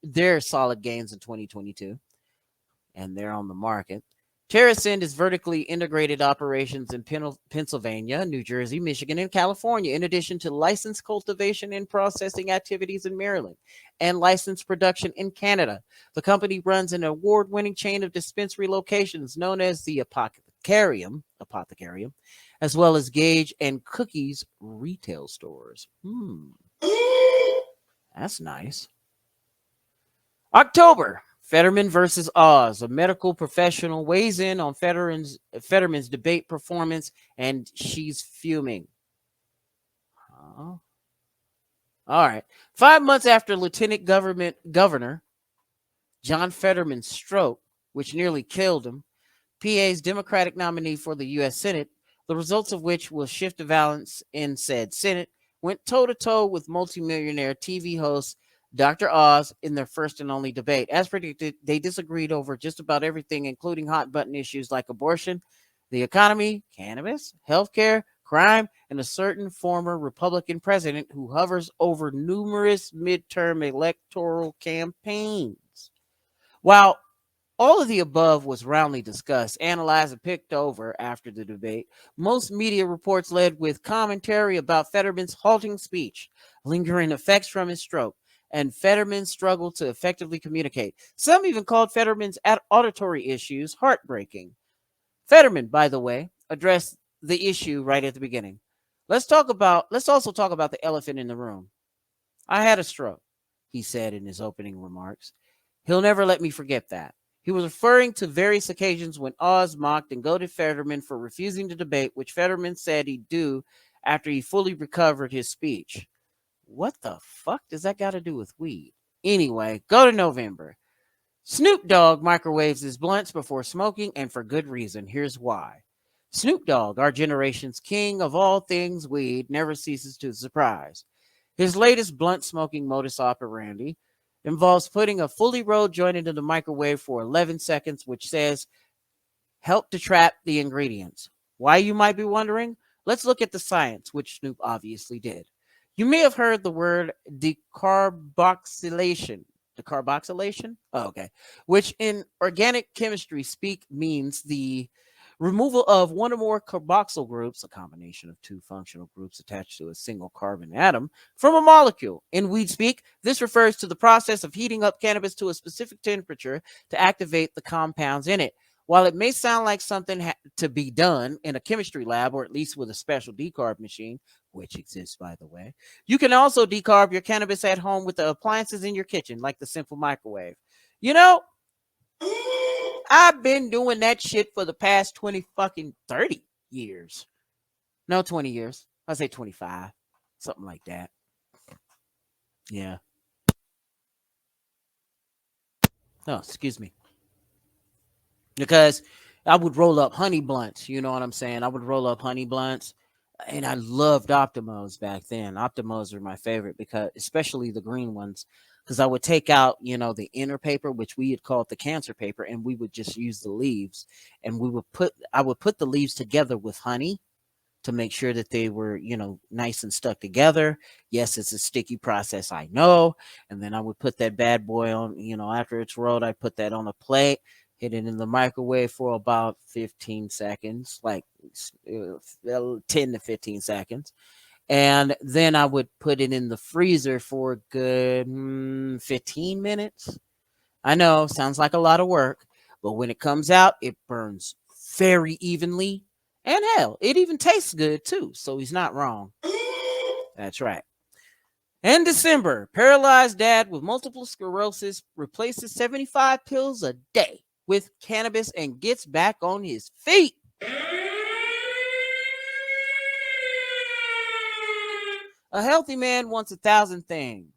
their solid gains in 2022, and they're on the market. TerraSend is vertically integrated operations in Pennsylvania, New Jersey, Michigan, and California, in addition to licensed cultivation and processing activities in Maryland and licensed production in Canada. The company runs an award-winning chain of dispensary locations known as the Apothecarium, as well as Gage and Cookies retail stores. That's nice. October. Fetterman versus Oz. A medical professional weighs in on Fetterman's debate performance, and she's fuming. All right. 5 months after Lieutenant Governor John Fetterman's stroke, which nearly killed him, PA's Democratic nominee for the U.S. Senate, the results of which will shift the balance in said Senate, went toe-to-toe with multimillionaire TV host Dr. Oz in their first and only debate. As predicted, they disagreed over just about everything, including hot-button issues like abortion, the economy, cannabis, healthcare, crime, and a certain former Republican president who hovers over numerous midterm electoral campaigns. While all of the above was roundly discussed, analyzed, and picked over after the debate, most media reports led with commentary about Fetterman's halting speech, lingering effects from his stroke, and Fetterman's struggle to effectively communicate. Some even called Fetterman's auditory issues heartbreaking. Fetterman, by the way, addressed the issue right at the beginning. Let's also talk about the elephant in the room. I had a stroke, he said in his opening remarks. He'll never let me forget that. He was referring to various occasions when Oz mocked and goaded Fetterman for refusing to debate, which Fetterman said he'd do after he fully recovered his speech. What the fuck does that got to do with weed? Anyway, go to November. Snoop Dogg microwaves his blunts before smoking, and for good reason. Here's why. Snoop Dogg, our generation's king of all things weed, never ceases to surprise. His latest blunt smoking modus operandi involves putting a fully rolled joint into the microwave for 11 seconds, which says, help to trap the ingredients. Why, you might be wondering? Let's look at the science, which Snoop obviously did. You may have heard the word decarboxylation. Decarboxylation? Oh, okay. Which in organic chemistry speak means the removal of one or more carboxyl groups, a combination of two functional groups attached to a single carbon atom, from a molecule. In weed speak, this refers to the process of heating up cannabis to a specific temperature to activate the compounds in it. While it may sound like something to be done in a chemistry lab, or at least with a special decarb machine, which exists, by the way, you can also decarb your cannabis at home with the appliances in your kitchen, like the simple microwave. You know, I've been doing that shit for the past 30 years. No, 20 years. I'll say 25, something like that. Yeah. Oh, excuse me. Because I would roll up honey blunts. You know what I'm saying? I would roll up honey blunts. And I loved Optimos back then. Optimos were my favorite, because especially the green ones, because I would take out, the inner paper, which we had called the cancer paper, and we would just use the leaves, and I would put the leaves together with honey to make sure that they were, nice and stuck together. Yes, it's a sticky process, I know. And then I would put that bad boy on, after it's rolled, I put that on a plate, hit it in the microwave for about 15 seconds, like 10 to 15 seconds. And then I would put it in the freezer for a good 15 minutes. I know, sounds like a lot of work, but when it comes out, it burns very evenly. And hell, it even tastes good too. So he's not wrong. That's right. In December, paralyzed dad with multiple sclerosis replaces 75 pills a day with cannabis and gets back on his feet. A healthy man wants 1,000 things.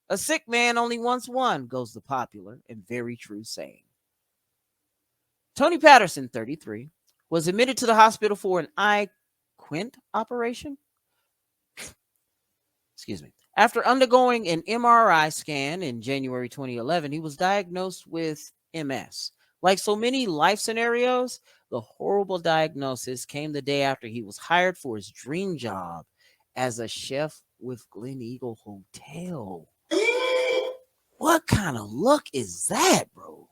A sick man only wants one, goes the popular and very true saying. Tony Patterson, 33, was admitted to the hospital for an eye quint operation. Excuse me. After undergoing an MRI scan in January 2011, he was diagnosed with MS. Like so many life scenarios, the horrible diagnosis came the day after he was hired for his dream job as a chef with Glen Eagle Hotel. What kind of luck is that, bro?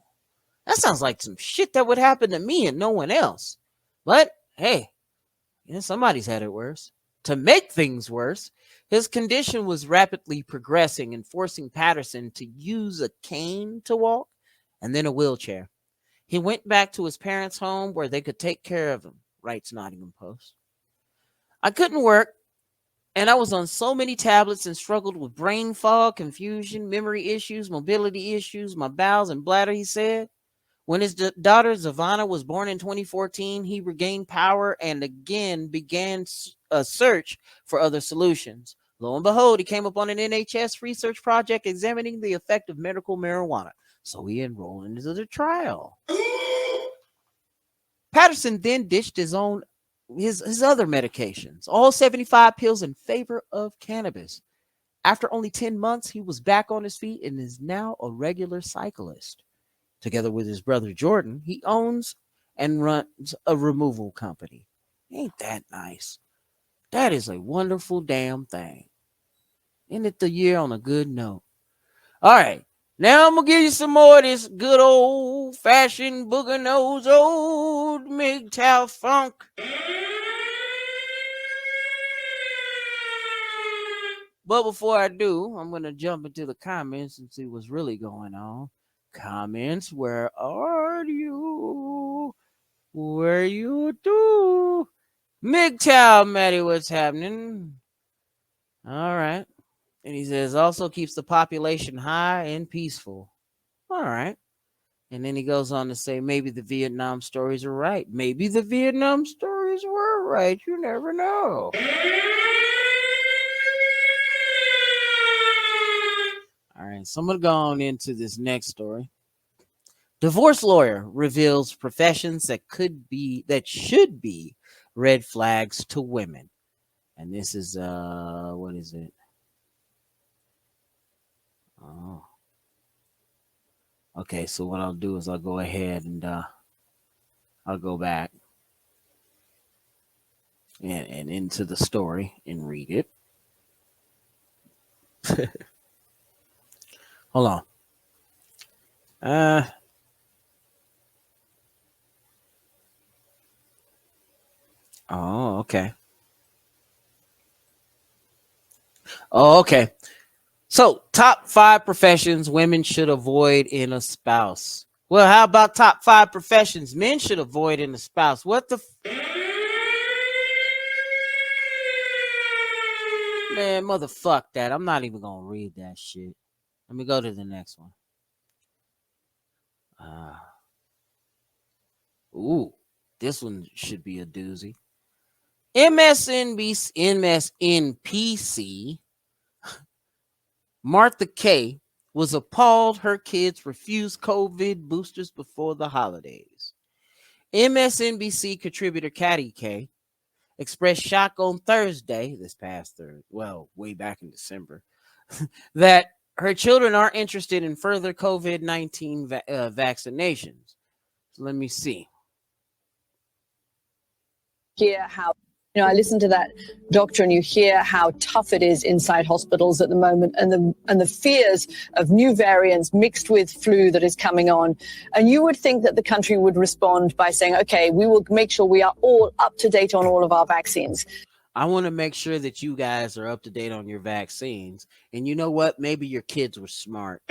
That sounds like some shit that would happen to me and no one else. But hey, somebody's had it worse. To make things worse, his condition was rapidly progressing and forcing Patterson to use a cane to walk and then a wheelchair. He went back to his parents' home where they could take care of him, writes Nottingham Post. I couldn't work, and I was on so many tablets and struggled with brain fog, confusion, memory issues, mobility issues, my bowels and bladder, he said. When his daughter Zavana was born in 2014, he regained power and again began a search for other solutions. Lo and behold, he came upon an NHS research project examining the effect of medical marijuana. So he enrolled into the trial. Patterson then ditched his other medications, all 75 pills in favor of cannabis. After only 10 months, he was back on his feet and is now a regular cyclist. Together with his brother Jordan, he owns and runs a removal company. Ain't that nice? That is a wonderful damn thing. End it the year on a good note. All right. Now I'm going to give you some more of this good old-fashioned booger nose old MGTOW funk. But before I do, I'm going to jump into the comments and see what's really going on. Comments, where are you? Where you do? MGTOW, Maddie, what's happening? All right. And he says, also keeps the population high and peaceful. All right. And then he goes on to say, maybe the Vietnam stories are right. Maybe the Vietnam stories were right. You never know. All right. So I'm going to go on into this next story. Divorce lawyer reveals professions that should be red flags to women. And this is what is it? Oh. Okay, so what I'll do is I'll go ahead and I'll go back and into the story and read it. Hold on. Oh, okay. Oh, okay. So, top 5 professions women should avoid in a spouse. Well, how about top 5 professions men should avoid in a spouse? What the man, motherfuck that. I'm not even gonna read that shit. Let me go to the next one. Ooh, this one should be a doozy. MSNBC Martha Kay was appalled her kids refused COVID boosters before the holidays. MSNBC contributor Katty Kay expressed shock on Thursday, this past Thursday, well, way back in December, that her children aren't interested in further COVID-19 vaccinations. So let me see. Hear how, I listen to that doctor and you hear how tough it is inside hospitals at the moment and the fears of new variants mixed with flu that is coming on. And you would think that the country would respond by saying, okay, we will make sure we are all up to date on all of our vaccines. I want to make sure that you guys are up to date on your vaccines. And you know what? Maybe your kids were smart.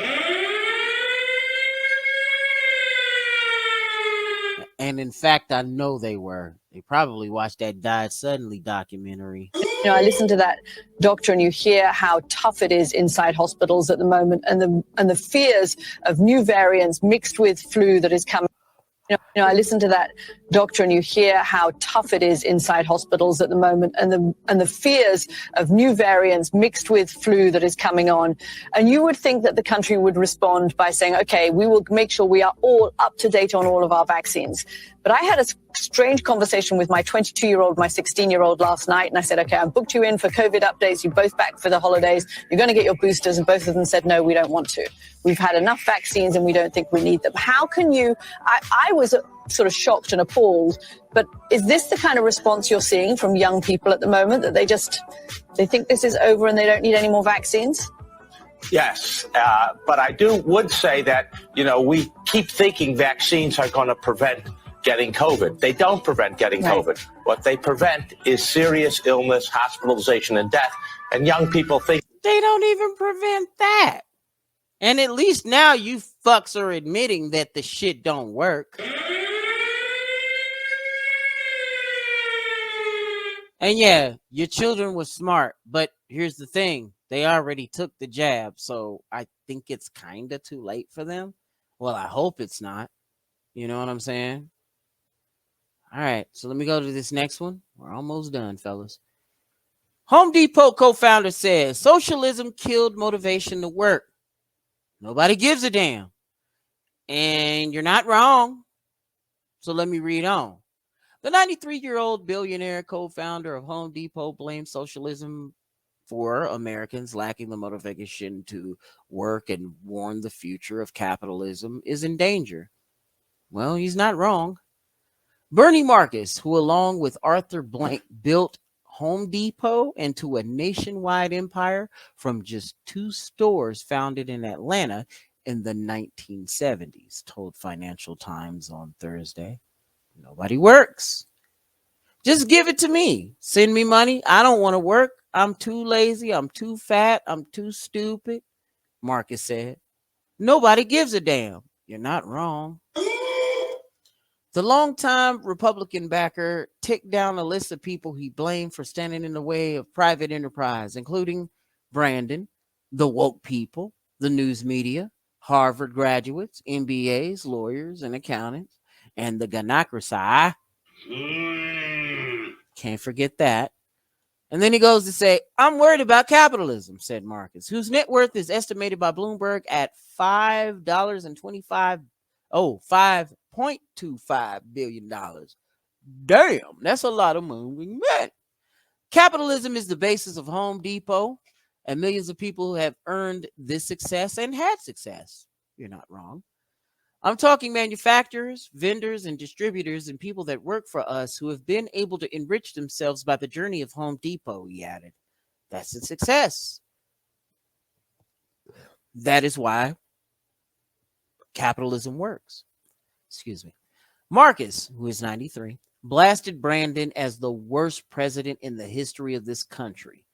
And in fact, I know they were. They probably watched that Died Suddenly documentary. I listen to that doctor and you hear how tough it is inside hospitals at the moment and the fears of new variants mixed with flu that is coming. I listen to that doctor and you hear how tough it is inside hospitals at the moment and the fears of new variants mixed with flu that is coming on. And you would think that the country would respond by saying, okay, we will make sure we are all up to date on all of our vaccines. But I had a strange conversation with my 22-year-old, my 16-year-old last night. And I said, okay, I booked you in for COVID updates. You're both back for the holidays. You're going to get your boosters. And both of them said, no, we don't want to. We've had enough vaccines and we don't think we need them. How can you, I was sort of shocked and appalled, but is this the kind of response you're seeing from young people at the moment, that they think this is over and they don't need any more vaccines? Yes, but I would say that, we keep thinking vaccines are going to prevent getting COVID. They don't prevent getting COVID. What they prevent is serious illness, hospitalization, and death. And young people think they don't even prevent that. And at least now you fucks are admitting that the shit don't work. And yeah, your children were smart, but here's the thing. They already took the jab, so I think it's kind of too late for them. Well, I hope it's not. You know what I'm saying? All right, so let me go to this next one. We're almost done, fellas. Home Depot co-founder says socialism killed motivation to work. Nobody gives a damn. And you're not wrong. So let me read on. The 93-year-old billionaire co-founder of Home Depot blames socialism for Americans lacking the motivation to work and warned the future of capitalism is in danger. Well, he's not wrong. Bernie Marcus, who along with Arthur Blank built Home Depot into a nationwide empire from just 2 stores founded in Atlanta in the 1970s, told Financial Times on Thursday. Nobody works. Just give it to me. Send me money. I don't want to work. I'm too lazy. I'm too fat. I'm too stupid, Marcus said. Nobody gives a damn. You're not wrong. The longtime Republican backer ticked down a list of people he blamed for standing in the way of private enterprise, including Brandon, the woke people, the news media, Harvard graduates, MBAs, lawyers, and accountants, and the Ganacracy. Can't forget that. And then he goes to say, I'm worried about capitalism, said Marcus, whose net worth is estimated by Bloomberg at $5.25 billion. Damn, that's a lot of moving money. Capitalism is the basis of Home Depot, and millions of people have earned this success and had success. You're not wrong. I'm talking manufacturers, vendors, and distributors and people that work for us who have been able to enrich themselves by the journey of Home Depot, he added. That's a success. That is why capitalism works. Excuse me. Marcus, who is 93, blasted Brandon as the worst president in the history of this country.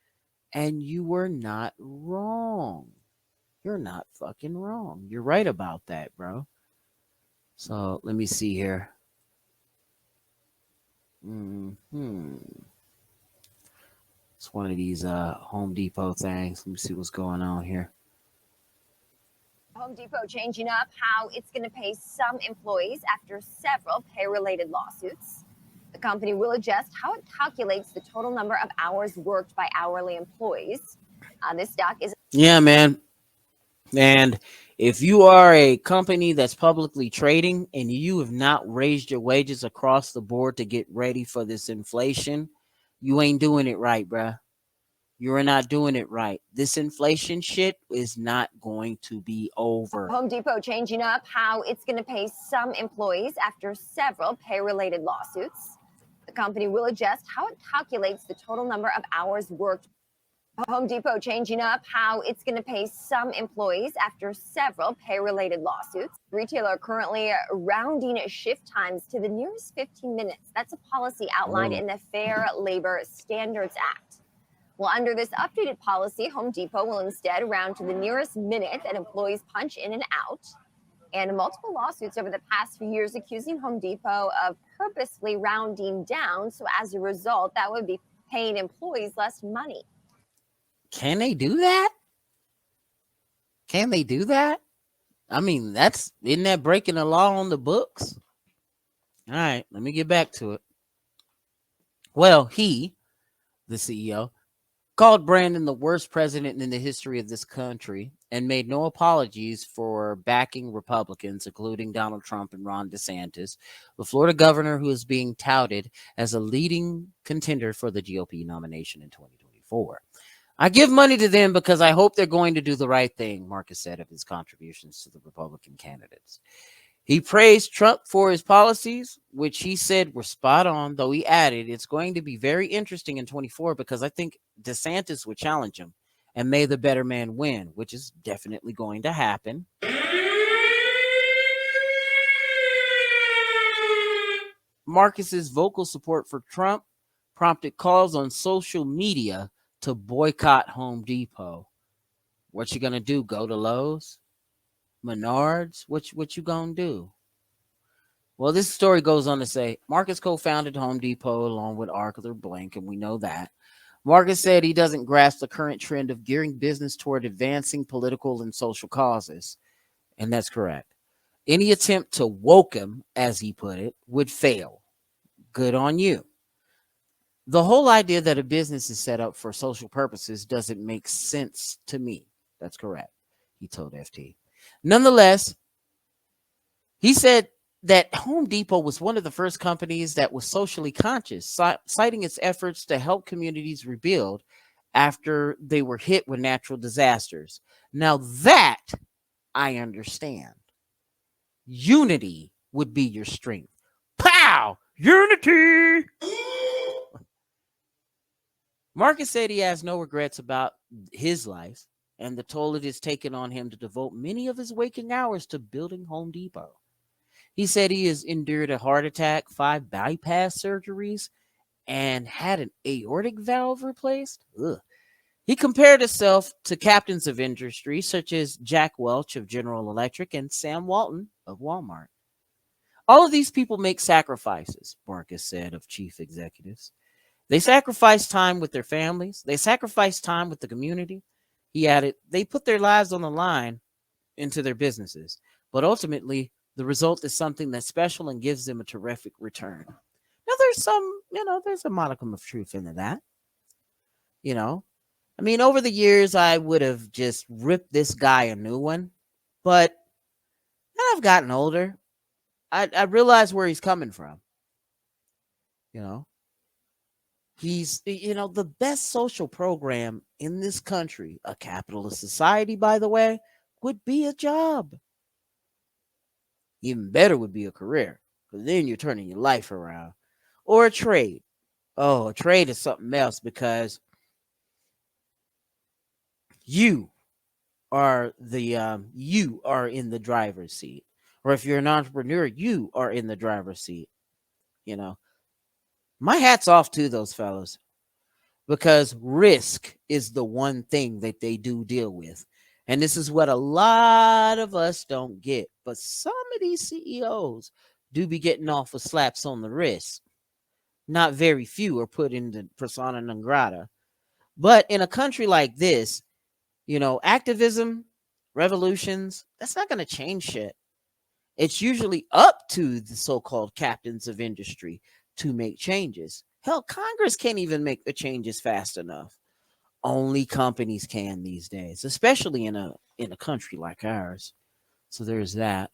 And you were not wrong. You're not fucking wrong. You're right about that, bro. So let me see here. It's one of these Home Depot things. Let me see what's going on here. Home Depot changing up how it's going to pay some employees after several pay-related lawsuits. The company will adjust how it calculates the total number of hours worked by hourly employees. This stock is... Yeah, man. And if you are a company that's publicly trading and you have not raised your wages across the board to get ready for this inflation, you ain't doing it right, bruh. You're not doing it right. This inflation shit is not going to be over. Home Depot changing up how it's going to pay some employees after several pay-related lawsuits. The company will adjust how it calculates the total number of hours worked. Home Depot changing up how it's going to pay some employees after several pay-related lawsuits. Retailer currently rounding shift times to the nearest 15 minutes. That's a policy outlined in the Fair Labor Standards Act. Well, under this updated policy, Home Depot will instead round to the nearest minute that employees punch in and out. And multiple lawsuits over the past few years accusing Home Depot of purposely rounding down. So as a result, that would be paying employees less money. Can they do that? Can they do that? I mean, isn't that breaking the law on the books? All right, let me get back to it. Well, he, the CEO, called Brandon the worst president in the history of this country and made no apologies for backing Republicans, including Donald Trump and Ron DeSantis, the Florida governor who is being touted as a leading contender for the GOP nomination in 2024. I give money to them because I hope they're going to do the right thing, Marcus said of his contributions to the Republican candidates. He praised Trump for his policies, which he said were spot on, though he added it's going to be very interesting in 24 because I think DeSantis would challenge him and may the better man win, which is definitely going to happen. Marcus's vocal support for Trump prompted calls on social media to boycott Home Depot. What you gonna do? Go to Lowe's? Menards? What you gonna do? Well, this story goes on to say Marcus co-founded Home Depot along with Arthur Blank, and we know that. Marcus said he doesn't grasp the current trend of gearing business toward advancing political and social causes, and that's correct. Any attempt to woke him, as he put it, would fail. Good on you. The whole idea that a business is set up for social purposes doesn't make sense to me. That's correct, he told FT. Nonetheless, he said that Home Depot was one of the first companies that was socially conscious, citing its efforts to help communities rebuild after they were hit with natural disasters. Now that I understand. Unity would be your strength. Pow! Unity! Marcus said he has no regrets about his life and the toll it has taken on him to devote many of his waking hours to building Home Depot. He said he has endured a heart attack, 5 bypass surgeries, and had an aortic valve replaced. Ugh. He compared himself to captains of industry such as Jack Welch of General Electric and Sam Walton of Walmart. All of these people make sacrifices, Marcus said of chief executives. They sacrifice time with their families. They sacrifice time with the community. He added, they put their lives on the line into their businesses. But ultimately, the result is something that's special and gives them a terrific return. Now, there's a modicum of truth into that. I mean, over the years, I would have just ripped this guy a new one. But as I've gotten older, I realize where he's coming from. He's, the best social program in this country, a capitalist society, by the way, would be a job. Even better would be a career, because then you're turning your life around. Or a trade. Oh, a trade is something else because you are in the driver's seat. Or if you're an entrepreneur, you are in the driver's seat. My hat's off to those fellas because risk is the one thing that they do deal with. And this is what a lot of us don't get. But some of these CEOs do be getting off with slaps on the wrist. Not very few are put into persona non grata. But in a country like this, activism, revolutions, that's not going to change shit. It's usually up to the so-called captains of industry to make changes. Hell, Congress can't even make the changes fast enough. Only companies can these days, especially in a country like ours. So there's that.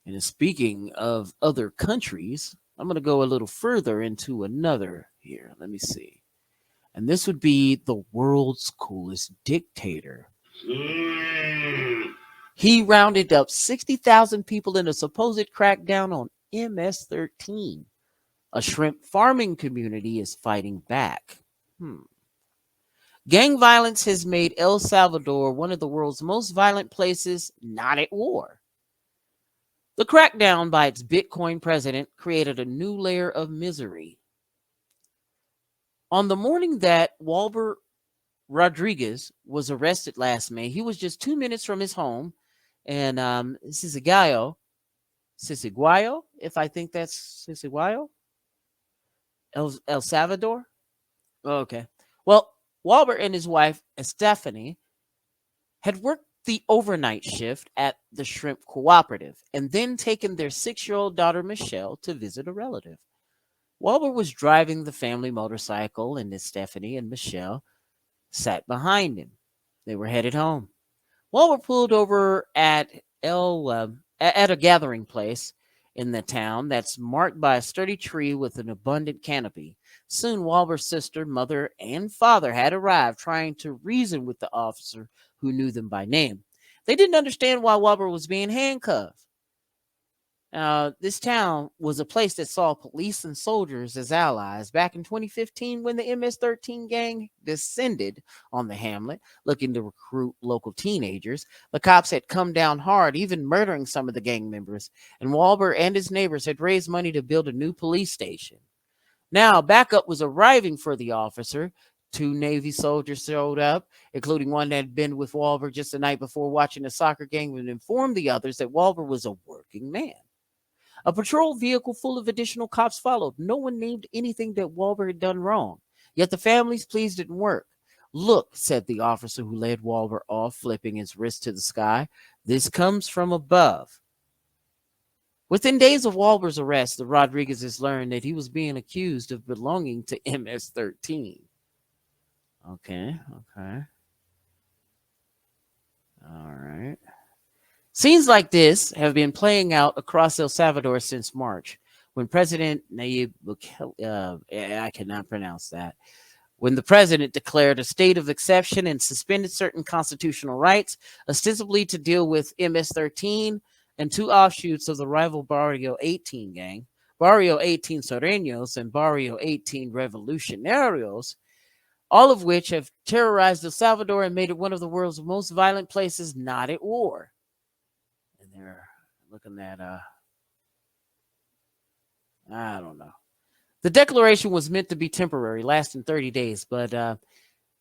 And speaking of other countries, I'm going to go a little further into another here. Let me see. And this would be the world's coolest dictator. He rounded up 60,000 people in a supposed crackdown on MS-13. A shrimp farming community is fighting back. Gang violence has made El Salvador one of the world's most violent places not at war. The crackdown by its Bitcoin president created a new layer of misery. On the morning that Walter Rodriguez was arrested last May, he was just 2 minutes from his home in Sisiguayo, if I think that's Sisiguayo, El Salvador. Okay. Well, Walbert and his wife, Stephanie, had worked the overnight shift at the shrimp cooperative and then taken their 6-year-old daughter Michelle to visit a relative. Walber was driving the family motorcycle, and Stephanie and Michelle sat behind him. They were headed home. Walber pulled over at a gathering place in the town that's marked by a sturdy tree with an abundant canopy. Soon, Walber's sister, mother, and father had arrived, trying to reason with the officer who knew them by name. They didn't understand why Walber was being handcuffed. This town was a place that saw police and soldiers as allies. Back in 2015, when the MS-13 gang descended on the hamlet, looking to recruit local teenagers, the cops had come down hard, even murdering some of the gang members. And Walber and his neighbors had raised money to build a new police station. Now, backup was arriving for the officer. 2 Navy soldiers showed up, including one that had been with Walber just the night before watching a soccer game, and informed the others that Walber was a working man. A patrol vehicle full of additional cops followed. No one named anything that Walber had done wrong. Yet the family's pleas didn't work. Look, said the officer who led Walber off, flipping his wrist to the sky. This comes from above. Within days of Walber's arrest, the Rodriguezes learned that he was being accused of belonging to MS-13. Okay. All right. Scenes like this have been playing out across El Salvador since March, when President Nayib Bukele, I cannot pronounce that, when the president declared a state of exception and suspended certain constitutional rights, ostensibly to deal with MS-13 and 2 offshoots of the rival Barrio 18 gang, Barrio 18 Sureños and Barrio 18 Revolucionarios, all of which have terrorized El Salvador and made it one of the world's most violent places not at war. They're looking at, I don't know. The declaration was meant to be temporary, lasting 30 days, but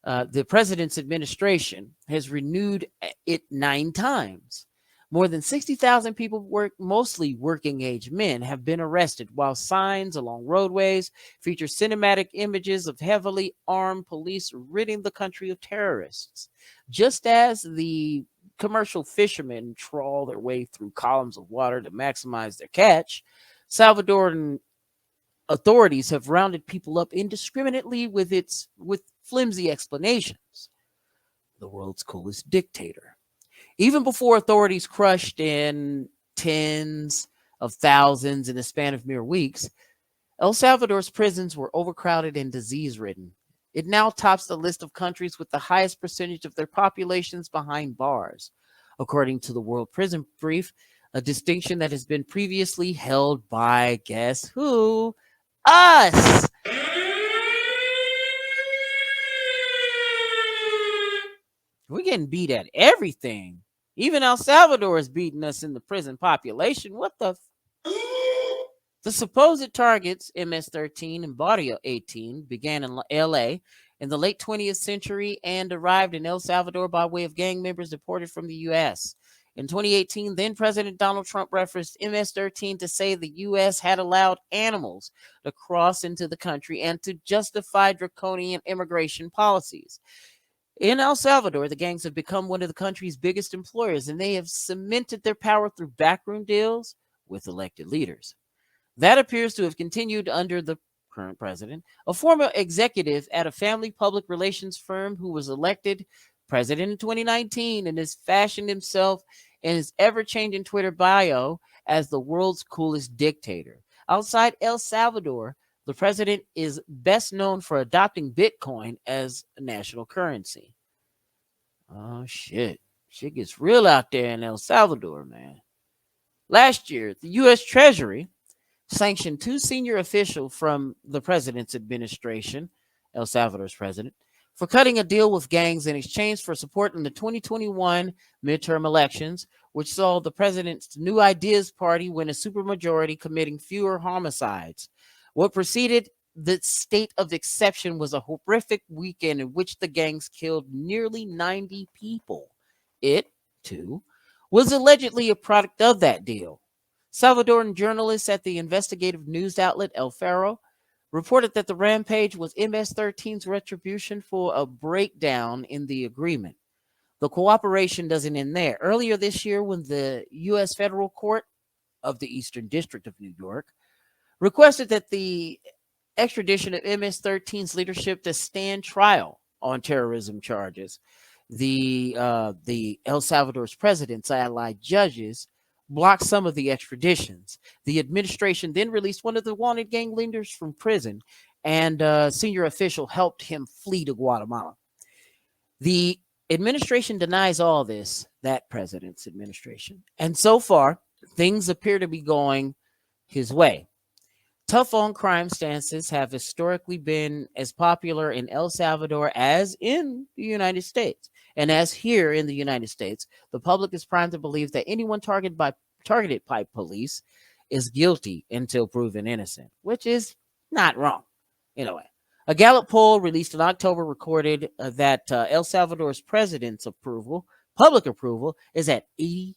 the president's administration has renewed it 9 times. More than 60,000 people, mostly working-age men, have been arrested, while signs along roadways feature cinematic images of heavily armed police ridding the country of terrorists. Just as the commercial fishermen trawl their way through columns of water to maximize their catch, Salvadoran authorities have rounded people up indiscriminately with flimsy explanations. The world's coolest dictator. Even before authorities crushed in tens of thousands in the span of mere weeks, El Salvador's prisons were overcrowded and disease-ridden. It now tops the list of countries with the highest percentage of their populations behind bars, according to the World Prison Brief, a distinction that has been previously held by, guess who? Us! We're getting beat at everything. Even El Salvador is beating us in the prison population. What the? The supposed targets, MS-13 and Barrio 18, began in L.A. in the late 20th century and arrived in El Salvador by way of gang members deported from the U.S. In 2018, then President Donald Trump referenced MS-13 to say the U.S. had allowed animals to cross into the country and to justify draconian immigration policies. In El Salvador, the gangs have become one of the country's biggest employers, and they have cemented their power through backroom deals with elected leaders. That appears to have continued under the current president, a former executive at a family public relations firm who was elected president in 2019 and has fashioned himself in his ever-changing Twitter bio as the world's coolest dictator. Outside El Salvador, the president is best known for adopting Bitcoin as a national currency. Oh, shit. Shit gets real out there in El Salvador, man. Last year, the U.S. Treasury sanctioned 2 senior officials from the president's administration, El Salvador's president, for cutting a deal with gangs in exchange for support in the 2021 midterm elections, which saw the president's New Ideas Party win a supermajority, committing fewer homicides. What preceded the state of exception was a horrific weekend in which the gangs killed nearly 90 people. It, too, was allegedly a product of that deal. Salvadoran journalists at the investigative news outlet El Faro reported that the rampage was MS-13's retribution for a breakdown in the agreement. The cooperation doesn't end there. Earlier this year, when the U.S. Federal Court of the Eastern District of New York requested that the extradition of MS-13's leadership to stand trial on terrorism charges, the El Salvador's president's allied judges blocked some of the extraditions. The administration then released one of the wanted gang leaders from prison, and a senior official helped him flee to Guatemala. The administration denies all this, that president's administration. And so far, things appear to be going his way. Tough on crime stances have historically been as popular in El Salvador as in the United States. And as here in the United States, the public is primed to believe that anyone targeted by police is guilty until proven innocent, which is not wrong in a way. A Gallup poll released in October recorded that El Salvador's president's public approval, is at 86%.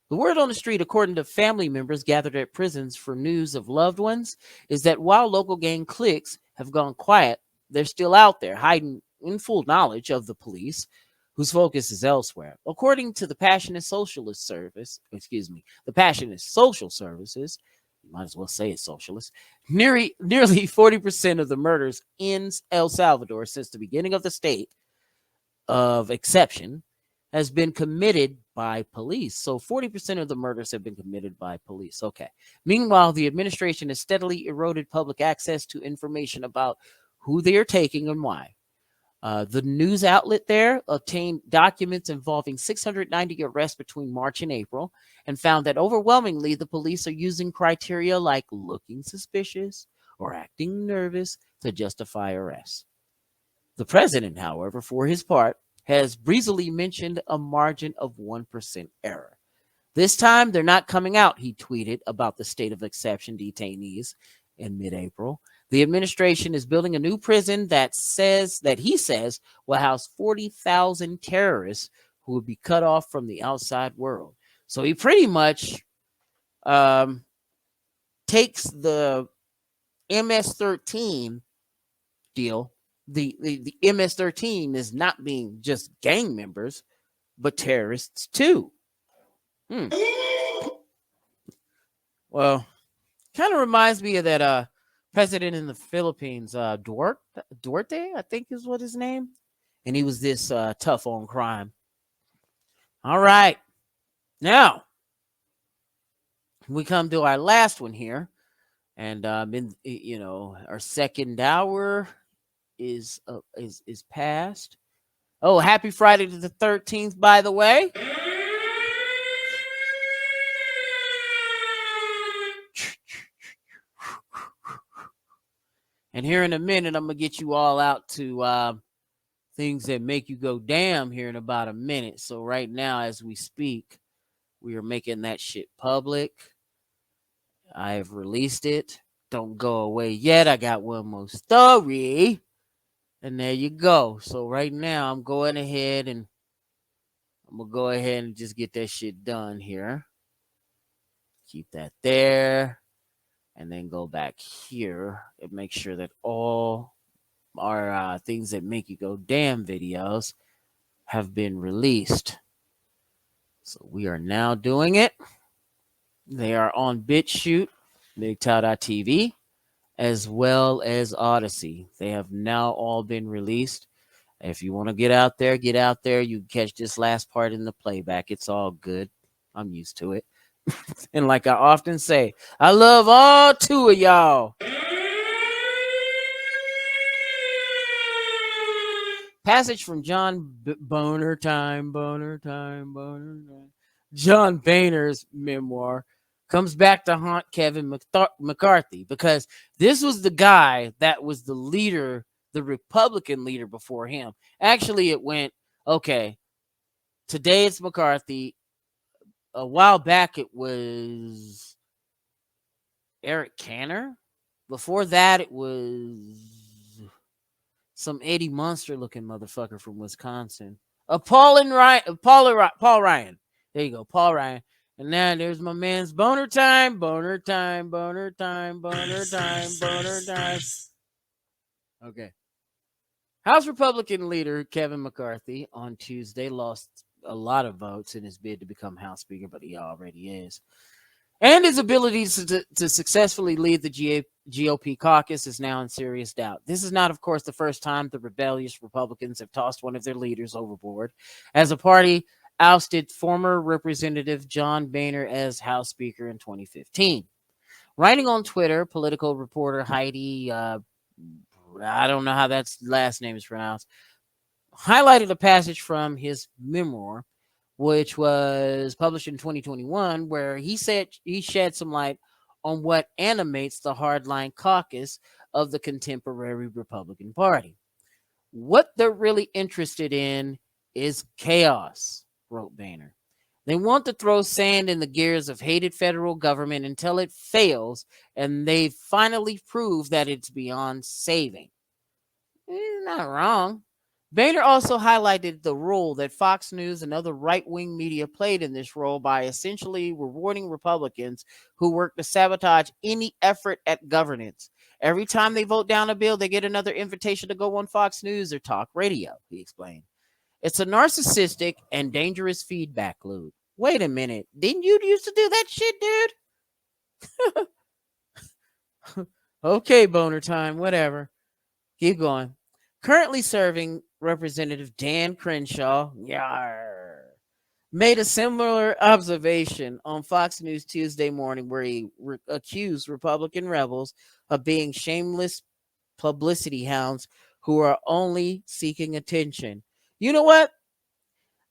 The word on the street, according to family members gathered at prisons for news of loved ones, is that while local gang cliques have gone quiet, they're still out there hiding in full knowledge of the police, whose focus is elsewhere. According to the Passionate Social Services, you might as well say it's socialist, nearly 40% of the murders in El Salvador since the beginning of the state of exception has been committed by police. So 40% of the murders have been committed by police. Okay. Meanwhile, the administration has steadily eroded public access to information about who they are taking and why. The news outlet there obtained documents involving 690 arrests between March and April and found that overwhelmingly the police are using criteria like looking suspicious or acting nervous to justify arrests. The president, however, for his part, has breezily mentioned a margin of 1% error. This time, they're not coming out, he tweeted about the state of exception detainees in mid-April. The administration is building a new prison that he says will house 40,000 terrorists who will be cut off from the outside world. So he pretty much takes the MS-13 deal. The MS-13 is not being just gang members, but terrorists too. Well, kind of reminds me of that president in the Philippines, Duarte, I think is what his name. And he was this tough on crime. All right. Now, we come to our last one here. And our second hour is past. Oh, happy Friday the 13th, by the way. And here in a minute, I'm going to get you all out to things that make you go damn here in about a minute. So right now, as we speak, we are making that shit public. I have released it. Don't go away yet. I got one more story. And there you go. So right now, I'm going ahead and I'm going to go ahead and just get that shit done here. Keep that there. And then go back here and make sure that all our things that make you go damn videos have been released. So we are now doing it. They are on BitChute, MGTOW.tv, as well as Odyssey. They have now all been released. If you want to get out there, get out there. You catch this last part in the playback. It's all good. I'm used to it. And like I often say, I love all two of y'all. Passage from John Boner Time. John Boehner's memoir comes back to haunt Kevin McCarthy, because this was the guy that was the leader, the Republican leader before him. Actually, it went, okay, today it's McCarthy. A while back, it was Eric Cantor. Before that, it was some Eddie Munster looking motherfucker from Wisconsin. Paul Ryan. There you go, Paul Ryan. And now there's my man's boner time. Okay. House Republican leader Kevin McCarthy on Tuesday lost a lot of votes in his bid to become House Speaker, but he already is. And his ability to successfully lead the GOP caucus is now in serious doubt. This is not, of course, the first time the rebellious Republicans have tossed one of their leaders overboard, as a party ousted former Representative John Boehner as House Speaker in 2015. Writing on Twitter, political reporter Heidi, I don't know how that last name is pronounced, highlighted a passage from his memoir, which was published in 2021, where he said he shed some light on what animates the hardline caucus of the contemporary Republican Party. What they're really interested in is chaos, wrote Boehner. They want to throw sand in the gears of hated federal government until it fails, and they finally prove that it's beyond saving. He's not wrong. Boehner also highlighted the role that Fox News and other right-wing media played in this role by essentially rewarding Republicans who work to sabotage any effort at governance. Every time they vote down a bill, they get another invitation to go on Fox News or talk radio, he explained. It's a narcissistic and dangerous feedback loop. Wait a minute. Didn't you used to do that shit, dude? Okay, boner time, whatever. Keep going. Currently serving Representative Dan Crenshaw made a similar observation on Fox News Tuesday morning, where he accused Republican rebels of being shameless publicity hounds who are only seeking attention. You know what?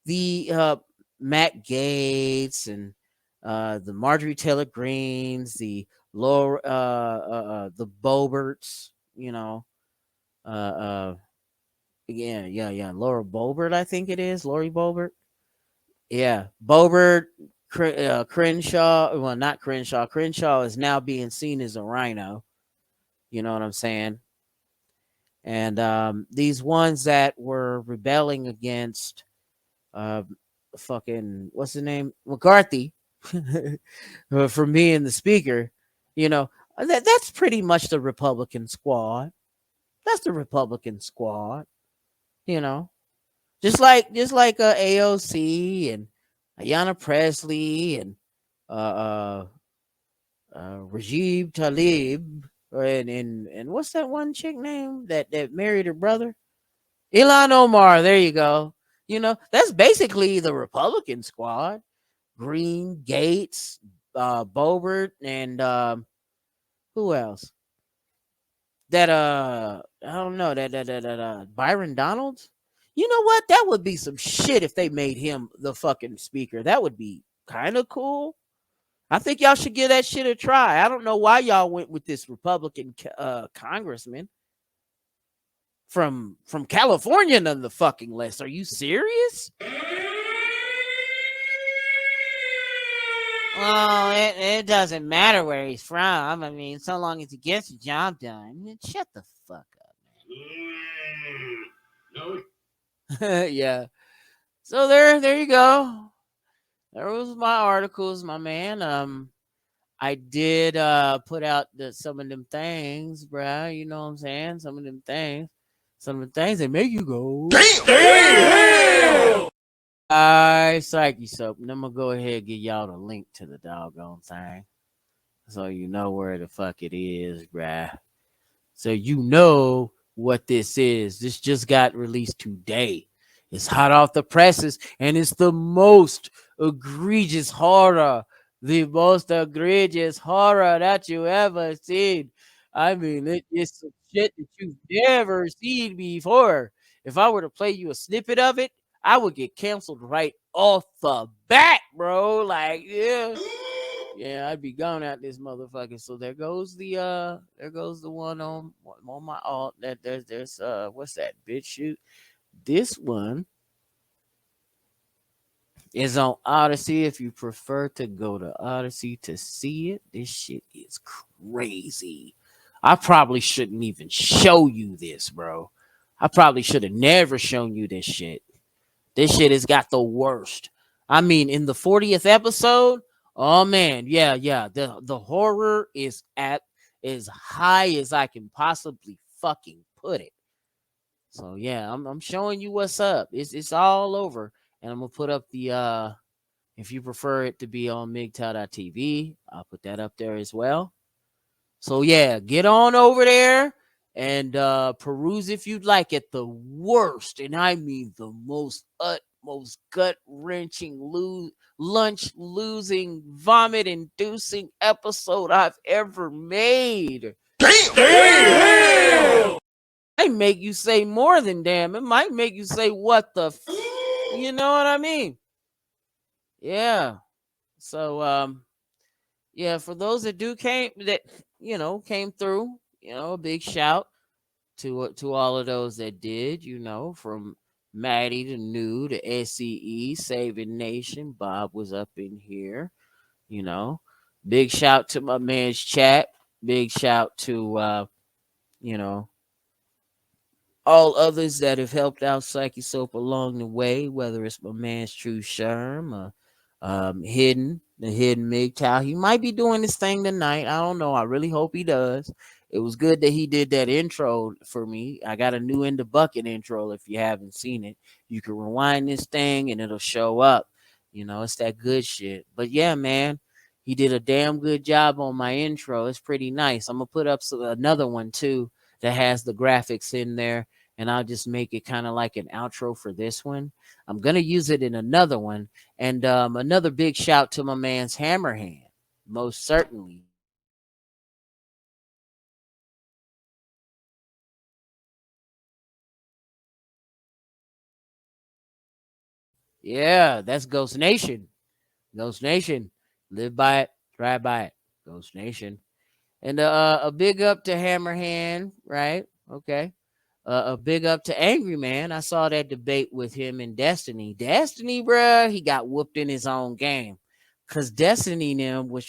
The Matt Gaetz and the Marjorie Taylor Greens, the Laura, the Boberts, you know, yeah. Laura Boebert, I think it is. Lori Boebert. Yeah. Boebert, Crenshaw. Well, not Crenshaw. Crenshaw is now being seen as a rhino. You know what I'm saying? And these ones that were rebelling against fucking, what's the name? McCarthy for being the speaker, you know, that's pretty much the Republican squad. That's the Republican squad. You know, just like AOC and Ayanna Presley and Rajiv Talib and what's that one chick name that married her brother? Ilhan Omar. There you go. You know, that's basically the Republican squad. Green, Gates, Boebert, and who else? That I don't know, that Byron Donalds. You know what? That would be some shit if they made him the fucking speaker. That would be kind of cool. I think y'all should give that shit a try. I don't know why y'all went with this Republican congressman from California none the fucking less. Are you serious? Well, it doesn't matter where he's from. I mean, so long as he gets the job done. Shut the fuck up, man. Yeah. So there you go. There was my articles, my man. I did put out some of them things, bruh. You know what I'm saying? Some of them things that make you go, damn! I psyche soap. And I'm gonna go ahead and give y'all the link to the doggone thing, so you know where the fuck it is, bruh. So you know what this is. This just got released today. It's hot off the presses, and it's the most egregious horror. The most egregious horror that you ever seen. I mean, it's some shit that you've never seen before. If I were to play you a snippet of it, I would get canceled right off the bat, bro. Like, yeah, I'd be gone out this motherfucker. So there goes the one on my alt. That there's what's that, bitch shoot? This one is on Odyssey. If you prefer to go to Odyssey to see it, this shit is crazy. I probably shouldn't even show you this, bro. I probably should have never shown you this shit. This shit has got the worst. I mean, in the 40th episode, oh man, yeah. The horror is at as high as I can possibly fucking put it. So yeah, I'm showing you what's up. It's all over, and I'm gonna put up the if you prefer it to be on MGTOW.tv, I'll put that up there as well. So yeah, get on over there and peruse if you'd like it. The worst, and I mean the most utmost gut-wrenching, lunch losing, vomit inducing episode I've ever made. Damn! Might make you say more than damn. It might make you say what the you know what I mean? Yeah. So yeah, for those that came through, a big shout to all of those that did, from Maddie to New to SCE, Saving Nation. Bob was up in here, Big shout to my man's chat. Big shout to all others that have helped out Psyche Soap along the way, whether it's my man's True Sherm or the hidden MGTOW. He might be doing this thing tonight. I don't know. I really hope he does. It was good that he did that intro for me. I got a new In the Bucket intro. If you haven't seen it, you can rewind this thing and it'll show up. It's that good shit. But yeah, man, he did a damn good job on my intro. It's pretty nice. I'm gonna put up another one too that has the graphics in there, and I'll just make it kind of like an outro for this one. I'm gonna use it in another one. And another big shout to my man's Hammerhand, most certainly. Yeah, that's Ghost Nation. Ghost Nation. Live by it, try by it. Ghost Nation. And a big up to Hammerhand, right? Okay. A big up to Angry Man. I saw that debate with him and Destiny. Destiny, bruh, he got whooped in his own game. Cause Destiny and them was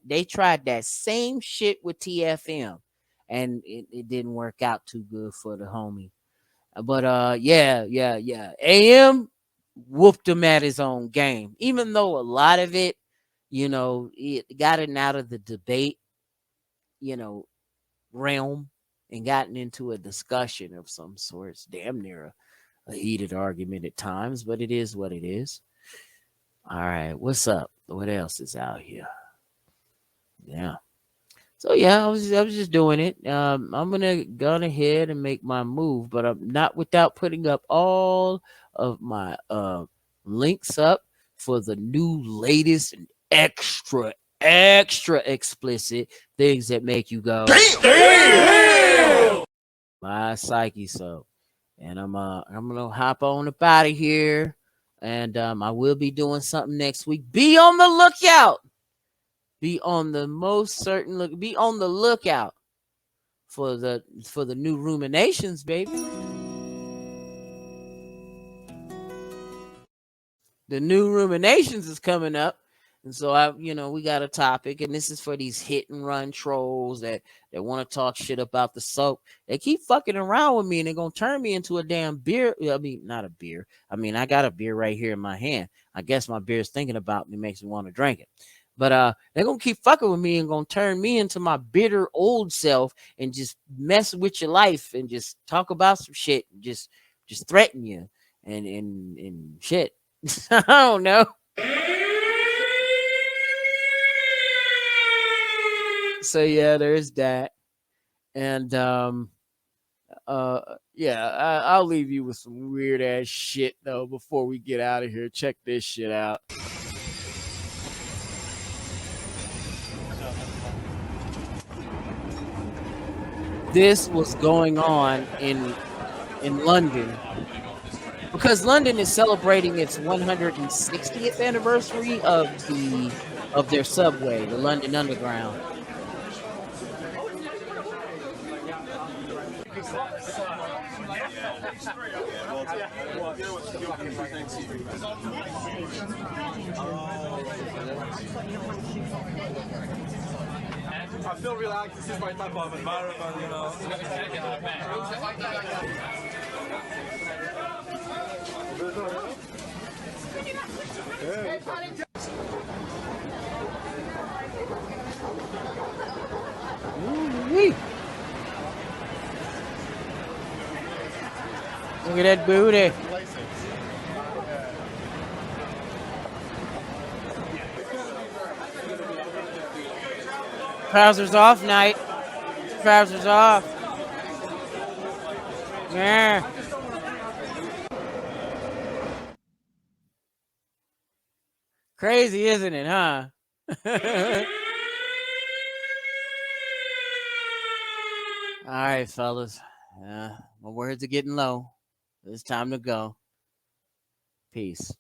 they tried that same shit with TFM. And it didn't work out too good for the homie. But yeah. AM whooped him at his own game. Even though a lot of it, it got it out of the debate, realm and gotten into a discussion of some sorts, damn near a heated argument at times, but it is what it is. All right, what's up? What else is out here? Yeah. So yeah, I was just doing it. I'm gonna go ahead and make my move, but I'm not without putting up all of my links up for the new latest and extra explicit things that make you go damn! My Psyche Soap. And I'm gonna hop on up out of here. And I will be doing something next week. Be on the lookout. Be on the most certain look. Be on the lookout for the new ruminations, baby. The new ruminations is coming up. And so we got a topic, and this is for these hit and run trolls that want to talk shit about the soap. They keep fucking around with me, and they're gonna turn me into a damn beer. I mean, not a beer. I mean, I got a beer right here in my hand. I guess my beer's thinking about me, makes me want to drink it. But they're gonna keep fucking with me and gonna turn me into my bitter old self and just mess with your life and just talk about some shit and just threaten you and shit. I don't know. So yeah, there's that. And yeah, I'll leave you with some weird ass shit though before we get out of here. Check this shit out. This was going on in London because London is celebrating its 160th anniversary of their subway, the London Underground. I feel relaxed. This is my type of environment, you know. Ooh-wee. Look at that booty. Trousers off night. Trousers off. Yeah. Crazy, isn't it, huh? All right, fellas. My words are getting low. It's time to go. Peace.